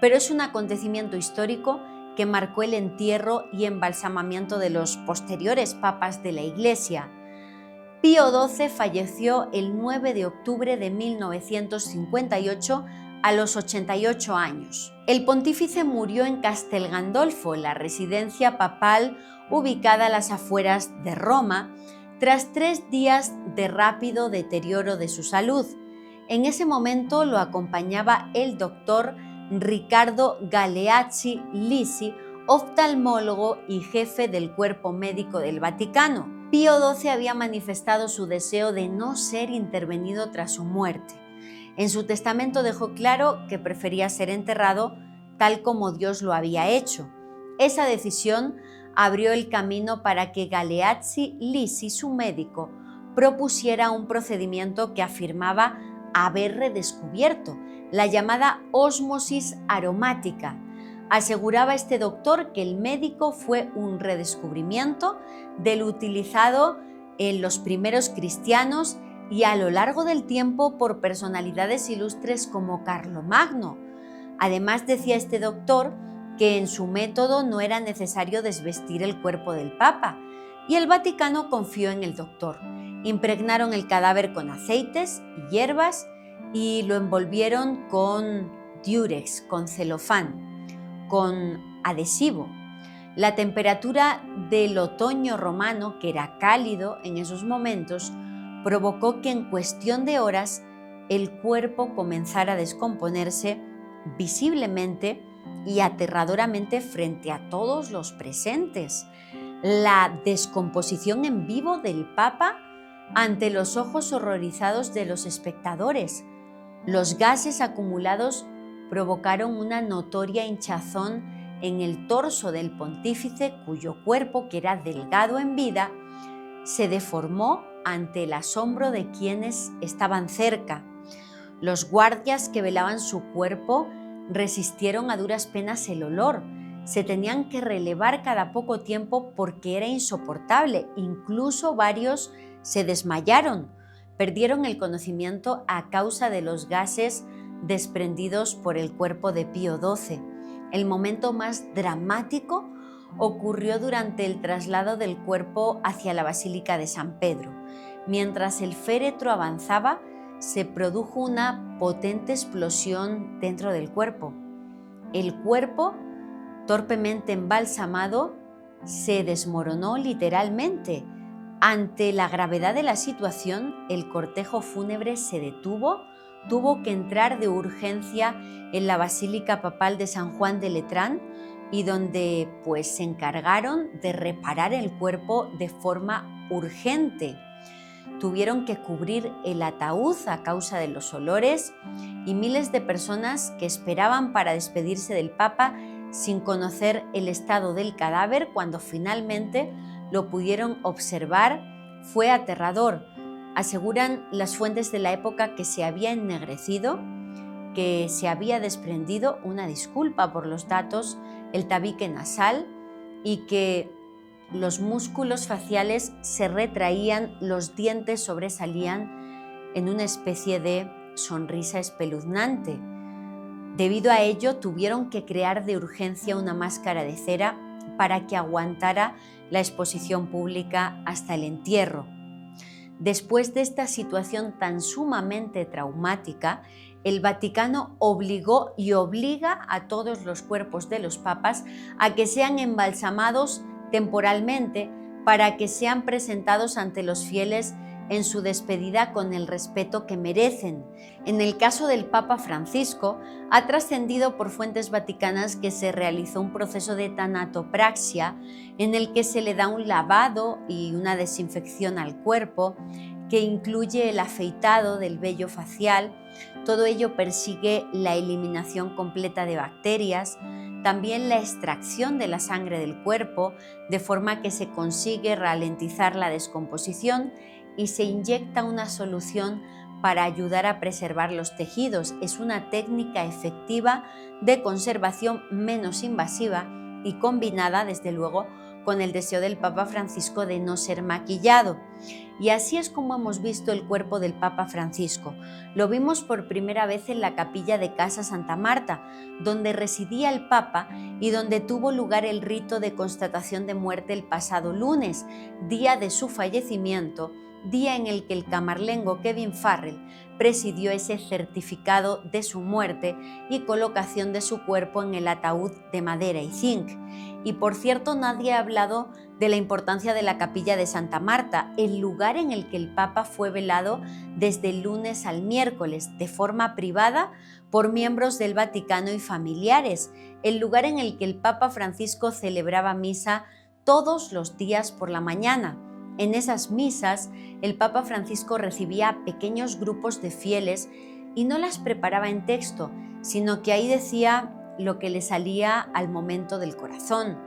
pero es un acontecimiento histórico que marcó el entierro y embalsamamiento de los posteriores papas de la Iglesia. Pío XII falleció el 9 de octubre de 1958 a los 88 años. El pontífice murió en Castel Gandolfo, la residencia papal ubicada a las afueras de Roma, tras 3 días de rápido deterioro de su salud. En ese momento lo acompañaba el doctor Riccardo Galeazzi Lisi, oftalmólogo y jefe del cuerpo médico del Vaticano. Pío XII había manifestado su deseo de no ser intervenido tras su muerte. En su testamento dejó claro que prefería ser enterrado tal como Dios lo había hecho. Esa decisión abrió el camino para que Galeazzi Lisi, su médico, propusiera un procedimiento que afirmaba haber redescubierto, la llamada ósmosis aromática. Aseguraba este doctor que el médico fue un redescubrimiento del utilizado en los primeros cristianos y a lo largo del tiempo por personalidades ilustres como Carlomagno. Además, decía este doctor que en su método no era necesario desvestir el cuerpo del Papa, y el Vaticano confió en el doctor. Impregnaron el cadáver con aceites y hierbas y lo envolvieron con diurex, con celofán, con adhesivo. La temperatura del otoño romano, que era cálido en esos momentos, provocó que en cuestión de horas el cuerpo comenzara a descomponerse visiblemente y aterradoramente frente a todos los presentes. La descomposición en vivo del Papa ante los ojos horrorizados de los espectadores. Los gases acumulados provocaron una notoria hinchazón en el torso del pontífice, cuyo cuerpo, que era delgado en vida, se deformó ante el asombro de quienes estaban cerca. Los guardias que velaban su cuerpo resistieron a duras penas el olor. Se tenían que relevar cada poco tiempo porque era insoportable. Incluso varios se desmayaron. Perdieron el conocimiento a causa de los gases desprendidos por el cuerpo de Pío XII. El momento más dramático ocurrió durante el traslado del cuerpo hacia la Basílica de San Pedro. Mientras el féretro avanzaba, se produjo una potente explosión dentro del cuerpo. El cuerpo, torpemente embalsamado, se desmoronó literalmente. Ante la gravedad de la situación, el cortejo fúnebre se detuvo, tuvo que entrar de urgencia en la Basílica Papal de San Juan de Letrán, y donde se encargaron de reparar el cuerpo de forma urgente. Tuvieron que cubrir el ataúd a causa de los olores, y miles de personas que esperaban para despedirse del Papa sin conocer el estado del cadáver, cuando finalmente lo pudieron observar, fue aterrador. Aseguran las fuentes de la época que se había ennegrecido, que se había desprendido, una disculpa por los datos, el tabique nasal, y que los músculos faciales se retraían, los dientes sobresalían en una especie de sonrisa espeluznante. Debido a ello, tuvieron que crear de urgencia una máscara de cera para que aguantara la exposición pública hasta el entierro. Después de esta situación tan sumamente traumática, el Vaticano obligó y obliga a todos los cuerpos de los papas a que sean embalsamados temporalmente para que sean presentados ante los fieles en su despedida con el respeto que merecen. En el caso del Papa Francisco, ha trascendido por fuentes vaticanas que se realizó un proceso de tanatopraxia en el que se le da un lavado y una desinfección al cuerpo, que incluye el afeitado del vello facial. Todo ello persigue la eliminación completa de bacterias, también la extracción de la sangre del cuerpo, de forma que se consigue ralentizar la descomposición, y se inyecta una solución para ayudar a preservar los tejidos. Es una técnica efectiva de conservación menos invasiva y combinada, desde luego, con el deseo del Papa Francisco de no ser maquillado. Y así es como hemos visto el cuerpo del Papa Francisco. Lo vimos por primera vez en la capilla de Casa Santa Marta, donde residía el Papa y donde tuvo lugar el rito de constatación de muerte el pasado lunes, día de su fallecimiento, día en el que el camarlengo Kevin Farrell presidió ese certificado de su muerte y colocación de su cuerpo en el ataúd de madera y zinc. Y por cierto, nadie ha hablado de la importancia de la capilla de Santa Marta, el lugar en el que el Papa fue velado desde el lunes al miércoles, de forma privada, por miembros del Vaticano y familiares, el lugar en el que el Papa Francisco celebraba misa todos los días por la mañana. En esas misas, el Papa Francisco recibía a pequeños grupos de fieles y no las preparaba en texto, sino que ahí decía lo que le salía al momento del corazón.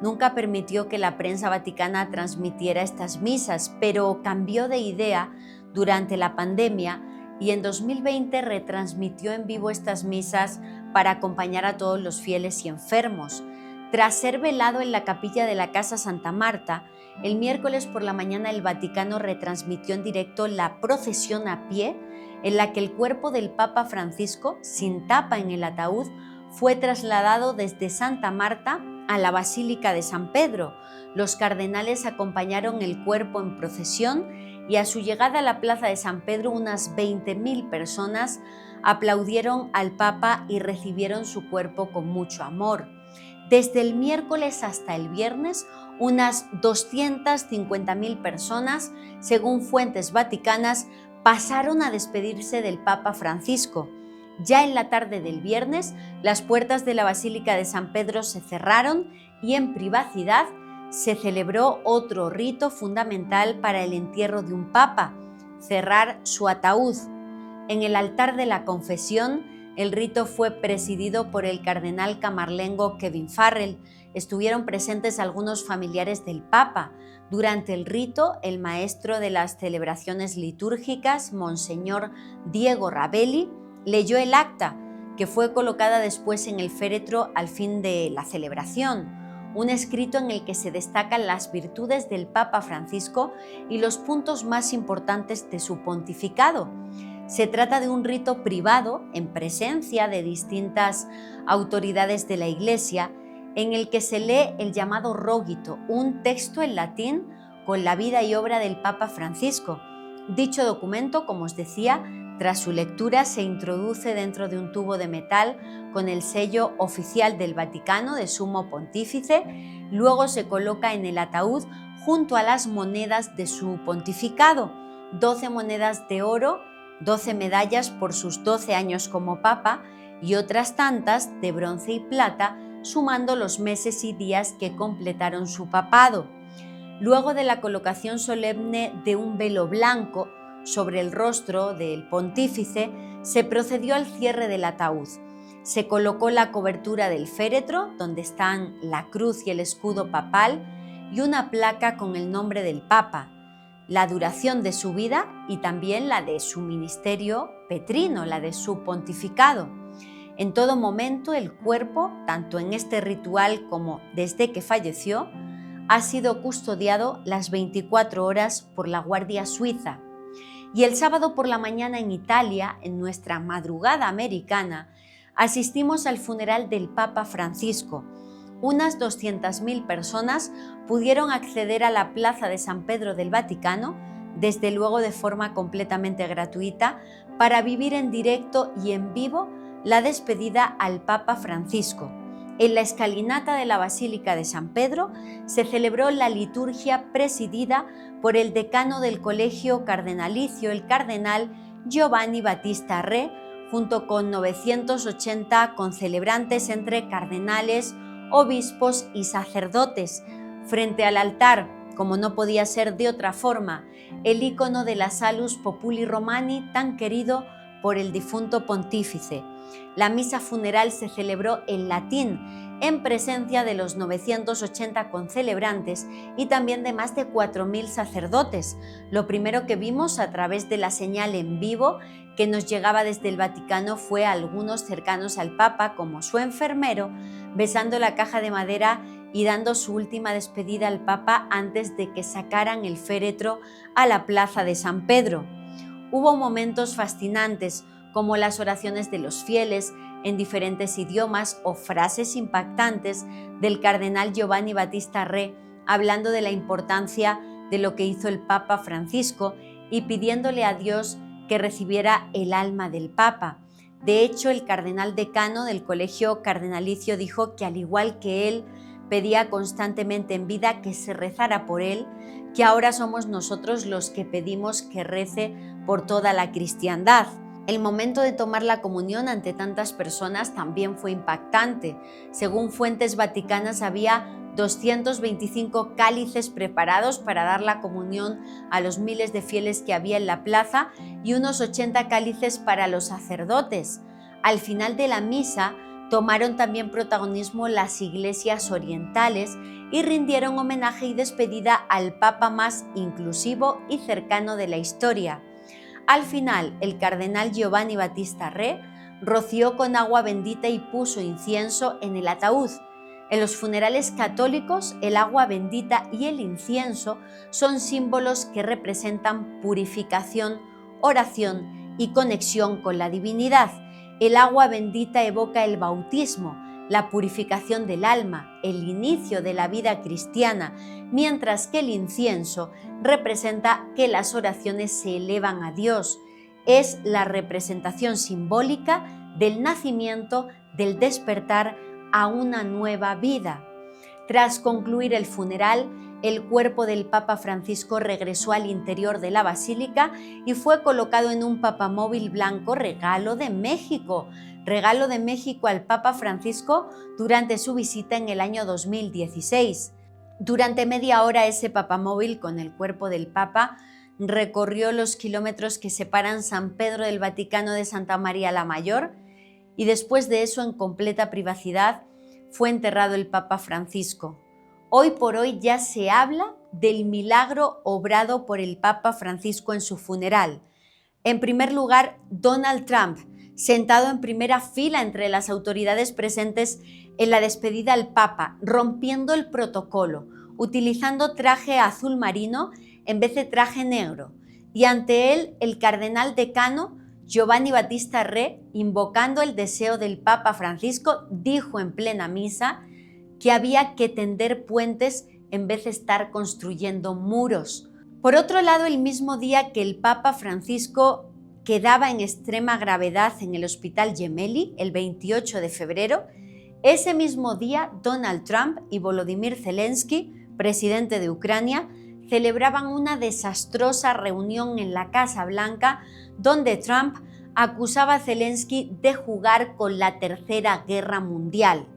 Nunca permitió que la prensa vaticana transmitiera estas misas, pero cambió de idea durante la pandemia y en 2020 retransmitió en vivo estas misas para acompañar a todos los fieles y enfermos. Tras ser velado en la capilla de la Casa Santa Marta, el miércoles por la mañana el Vaticano retransmitió en directo la procesión a pie en la que el cuerpo del Papa Francisco, sin tapa en el ataúd, fue trasladado desde Santa Marta a la Basílica de San Pedro. Los cardenales acompañaron el cuerpo en procesión y a su llegada a la Plaza de San Pedro unas 20.000 personas aplaudieron al Papa y recibieron su cuerpo con mucho amor. Desde el miércoles hasta el viernes, unas 250.000 personas, según fuentes vaticanas, pasaron a despedirse del Papa Francisco. Ya en la tarde del viernes, las puertas de la Basílica de San Pedro se cerraron y en privacidad se celebró otro rito fundamental para el entierro de un papa: cerrar su ataúd. En el altar de la confesión, el rito fue presidido por el cardenal camarlengo Kevin Farrell. Estuvieron presentes algunos familiares del Papa. Durante el rito, el maestro de las celebraciones litúrgicas, Monseñor Diego Rabelli, leyó el acta, que fue colocada después en el féretro al fin de la celebración, un escrito en el que se destacan las virtudes del Papa Francisco y los puntos más importantes de su pontificado. Se trata de un rito privado, en presencia de distintas autoridades de la Iglesia, en el que se lee el llamado Rogito, un texto en latín con la vida y obra del Papa Francisco. Dicho documento, como os decía, tras su lectura se introduce dentro de un tubo de metal con el sello oficial del Vaticano de Sumo Pontífice, luego se coloca en el ataúd junto a las monedas de su pontificado, 12 monedas de oro, 12 medallas por sus 12 años como Papa y otras tantas de bronce y plata, sumando los meses y días que completaron su papado. Luego de la colocación solemne de un velo blanco sobre el rostro del pontífice, se procedió al cierre del ataúd. Se colocó la cobertura del féretro, donde están la cruz y el escudo papal, y una placa con el nombre del Papa, la duración de su vida y también la de su ministerio petrino, la de su pontificado. En todo momento el cuerpo, tanto en este ritual como desde que falleció, ha sido custodiado las 24 horas por la Guardia Suiza. Y el sábado por la mañana en Italia, en nuestra madrugada americana, asistimos al funeral del Papa Francisco. Unas 200.000 personas pudieron acceder a la Plaza de San Pedro del Vaticano, desde luego de forma completamente gratuita, para vivir en directo y en vivo la despedida al Papa Francisco. En la escalinata de la Basílica de San Pedro se celebró la liturgia presidida por el decano del Colegio Cardenalicio, el cardenal Giovanni Battista Re, junto con 980 concelebrantes entre cardenales, obispos y sacerdotes. Frente al altar, como no podía ser de otra forma, el ícono de la Salus Populi Romani tan querido por el difunto pontífice. La misa funeral se celebró en latín, en presencia de los 980 concelebrantes y también de más de 4.000 sacerdotes. Lo primero que vimos a través de la señal en vivo que nos llegaba desde el Vaticano fue a algunos cercanos al Papa, como su enfermero, besando la caja de madera y dando su última despedida al Papa antes de que sacaran el féretro a la Plaza de San Pedro. Hubo momentos fascinantes, como las oraciones de los fieles en diferentes idiomas o frases impactantes del cardenal Giovanni Battista Re, hablando de la importancia de lo que hizo el Papa Francisco y pidiéndole a Dios que recibiera el alma del Papa. De hecho, el cardenal decano del Colegio Cardenalicio dijo que, al igual que él, pedía constantemente en vida que se rezara por él, que ahora somos nosotros los que pedimos que rece por toda la cristiandad. El momento de tomar la comunión ante tantas personas también fue impactante. Según fuentes vaticanas, había 225 cálices preparados para dar la comunión a los miles de fieles que había en la plaza y unos 80 cálices para los sacerdotes. Al final de la misa, tomaron también protagonismo las iglesias orientales y rindieron homenaje y despedida al Papa más inclusivo y cercano de la historia. Al final, el cardenal Giovanni Battista Re roció con agua bendita y puso incienso en el ataúd. En los funerales católicos, el agua bendita y el incienso son símbolos que representan purificación, oración y conexión con la divinidad. El agua bendita evoca el bautismo, la purificación del alma, el inicio de la vida cristiana, mientras que el incienso representa que las oraciones se elevan a Dios. Es la representación simbólica del nacimiento, del despertar a una nueva vida. Tras concluir el funeral, el cuerpo del Papa Francisco regresó al interior de la basílica y fue colocado en un papamóvil blanco regalo de México al Papa Francisco durante su visita en el año 2016. Durante media hora ese papamóvil con el cuerpo del Papa recorrió los kilómetros que separan San Pedro del Vaticano de Santa María la Mayor y después de eso, en completa privacidad, fue enterrado el Papa Francisco. Hoy por hoy ya se habla del milagro obrado por el Papa Francisco en su funeral. En primer lugar, Donald Trump, sentado en primera fila entre las autoridades presentes en la despedida al Papa, rompiendo el protocolo, utilizando traje azul marino en vez de traje negro, y ante él el cardenal decano Giovanni Battista Re, invocando el deseo del Papa Francisco, dijo en plena misa que había que tender puentes en vez de estar construyendo muros. Por otro lado, el mismo día que el Papa Francisco quedaba en extrema gravedad en el Hospital Gemelli, el 28 de febrero, ese mismo día Donald Trump y Volodymyr Zelensky, presidente de Ucrania, celebraban una desastrosa reunión en la Casa Blanca donde Trump acusaba a Zelensky de jugar con la Tercera Guerra Mundial.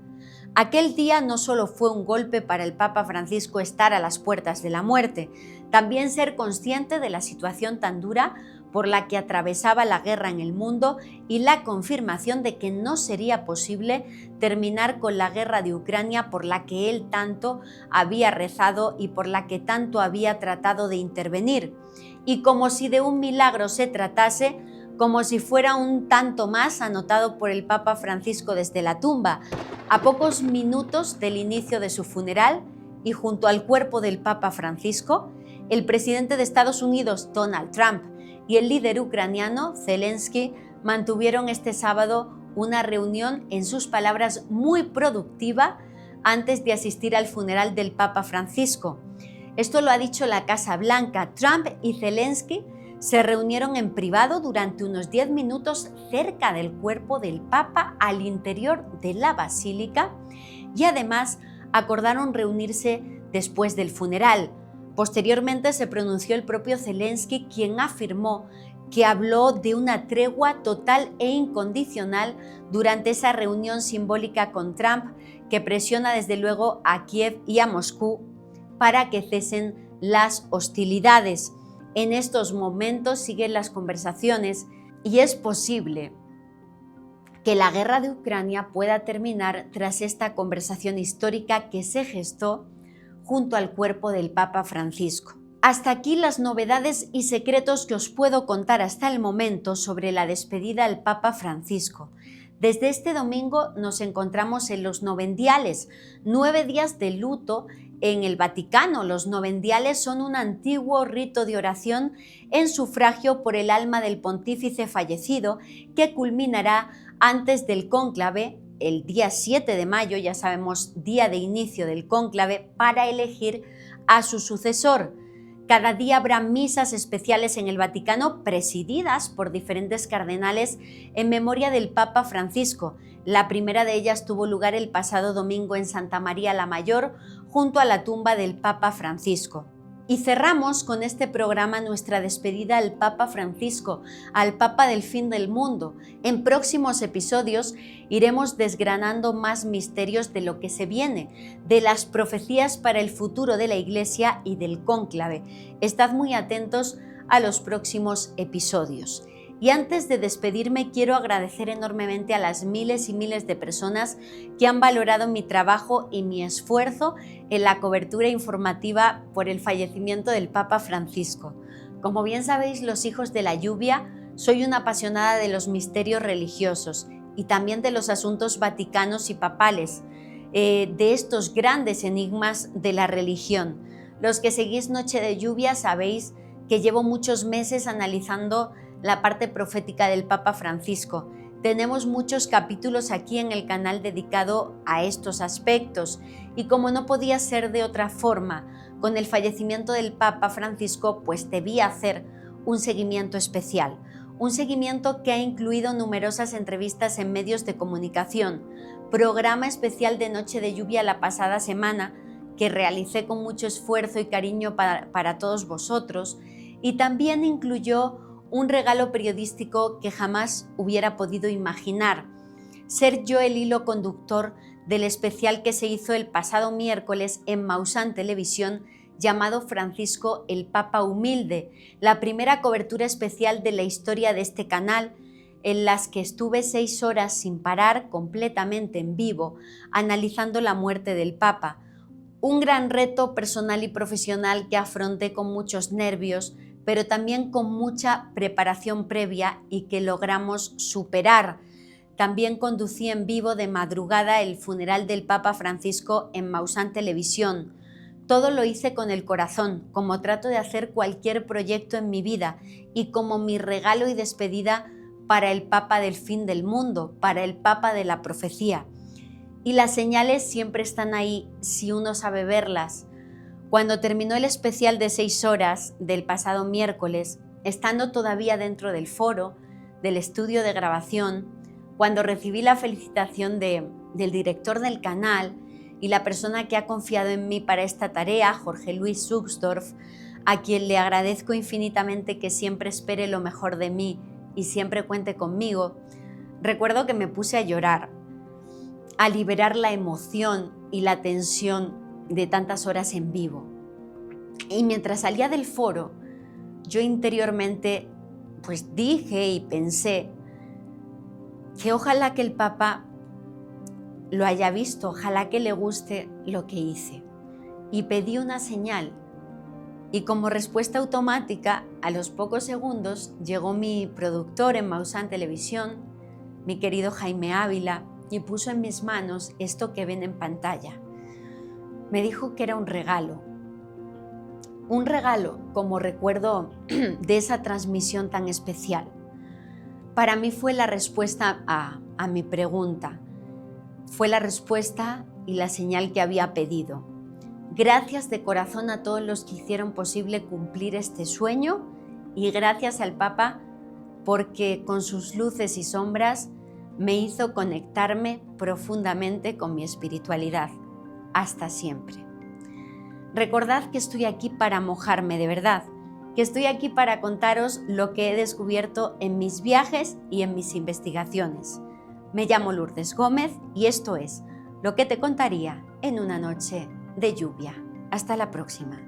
Aquel día no solo fue un golpe para el Papa Francisco estar a las puertas de la muerte, también ser consciente de la situación tan dura por la que atravesaba la guerra en el mundo y la confirmación de que no sería posible terminar con la guerra de Ucrania por la que él tanto había rezado y por la que tanto había tratado de intervenir. Y como si de un milagro se tratase, como si fuera un tanto más anotado por el Papa Francisco desde la tumba, a pocos minutos del inicio de su funeral y junto al cuerpo del Papa Francisco, el presidente de Estados Unidos, Donald Trump, y el líder ucraniano, Zelensky, mantuvieron este sábado una reunión, en sus palabras, muy productiva antes de asistir al funeral del Papa Francisco. Esto lo ha dicho la Casa Blanca. Trump y Zelensky se reunieron en privado durante unos 10 minutos cerca del cuerpo del Papa al interior de la basílica y además acordaron reunirse después del funeral. Posteriormente se pronunció el propio Zelensky, quien afirmó que habló de una tregua total e incondicional durante esa reunión simbólica con Trump, que presiona desde luego a Kiev y a Moscú para que cesen las hostilidades. En estos momentos siguen las conversaciones y es posible que la guerra de Ucrania pueda terminar tras esta conversación histórica que se gestó junto al cuerpo del Papa Francisco. Hasta aquí las novedades y secretos que os puedo contar hasta el momento sobre la despedida al Papa Francisco. Desde este domingo nos encontramos en los novendiales, 9 días de luto en el Vaticano. Los novendiales son un antiguo rito de oración en sufragio por el alma del pontífice fallecido que culminará antes del cónclave el día 7 de mayo, ya sabemos, día de inicio del cónclave, para elegir a su sucesor. Cada día habrá misas especiales en el Vaticano presididas por diferentes cardenales en memoria del Papa Francisco. La primera de ellas tuvo lugar el pasado domingo en Santa María la Mayor, junto a la tumba del Papa Francisco. Y cerramos con este programa nuestra despedida al Papa Francisco, al Papa del fin del mundo. En próximos episodios iremos desgranando más misterios de lo que se viene, de las profecías para el futuro de la Iglesia y del cónclave. Estad muy atentos a los próximos episodios. Y antes de despedirme, quiero agradecer enormemente a las miles y miles de personas que han valorado mi trabajo y mi esfuerzo en la cobertura informativa por el fallecimiento del Papa Francisco. Como bien sabéis, los hijos de la lluvia, soy una apasionada de los misterios religiosos y también de los asuntos vaticanos y papales, de estos grandes enigmas de la religión. Los que seguís Noche de Lluvia sabéis que llevo muchos meses analizando la parte profética del Papa Francisco. Tenemos muchos capítulos aquí en el canal dedicado a estos aspectos y como no podía ser de otra forma, con el fallecimiento del Papa Francisco, pues debía hacer un seguimiento especial. Un seguimiento que ha incluido numerosas entrevistas en medios de comunicación, programa especial de Noche de Lluvia la pasada semana que realicé con mucho esfuerzo y cariño para todos vosotros, y también incluyó un regalo periodístico que jamás hubiera podido imaginar: ser yo el hilo conductor del especial que se hizo el pasado miércoles en Maussan Televisión, llamado Francisco el Papa Humilde, la primera cobertura especial de la historia de este canal, en las que estuve 6 horas sin parar, completamente en vivo, analizando la muerte del Papa. Un gran reto personal y profesional que afronté con muchos nervios, pero también con mucha preparación previa y que logramos superar. También conducí en vivo de madrugada el funeral del Papa Francisco en Maussan Televisión. Todo lo hice con el corazón, como trato de hacer cualquier proyecto en mi vida y como mi regalo y despedida para el Papa del fin del mundo, para el Papa de la profecía. Y las señales siempre están ahí si uno sabe verlas. Cuando terminó el especial de 6 horas del pasado miércoles, estando todavía dentro del foro, del estudio de grabación, cuando recibí la felicitación del director del canal y la persona que ha confiado en mí para esta tarea, Jorge Luis Suxdorf, a quien le agradezco infinitamente que siempre espere lo mejor de mí y siempre cuente conmigo, recuerdo que me puse a llorar, a liberar la emoción y la tensión de tantas horas en vivo. Y mientras salía del foro, yo interiormente pues dije y pensé que ojalá que el Papa lo haya visto, ojalá que le guste lo que hice. Y pedí una señal. Y como respuesta automática, a los pocos segundos, llegó mi productor en Maussan Televisión, mi querido Jaime Ávila, y puso en mis manos esto que ven en pantalla. Me dijo que era un regalo como recuerdo de esa transmisión tan especial. Para mí fue la respuesta a mi pregunta, fue la respuesta y la señal que había pedido. Gracias de corazón a todos los que hicieron posible cumplir este sueño y gracias al Papa porque con sus luces y sombras me hizo conectarme profundamente con mi espiritualidad. Hasta siempre. Recordad que estoy aquí para mojarme de verdad, que estoy aquí para contaros lo que he descubierto en mis viajes y en mis investigaciones. Me llamo Lourdes Gómez y esto es Lo que te contaría en una noche de lluvia. Hasta la próxima.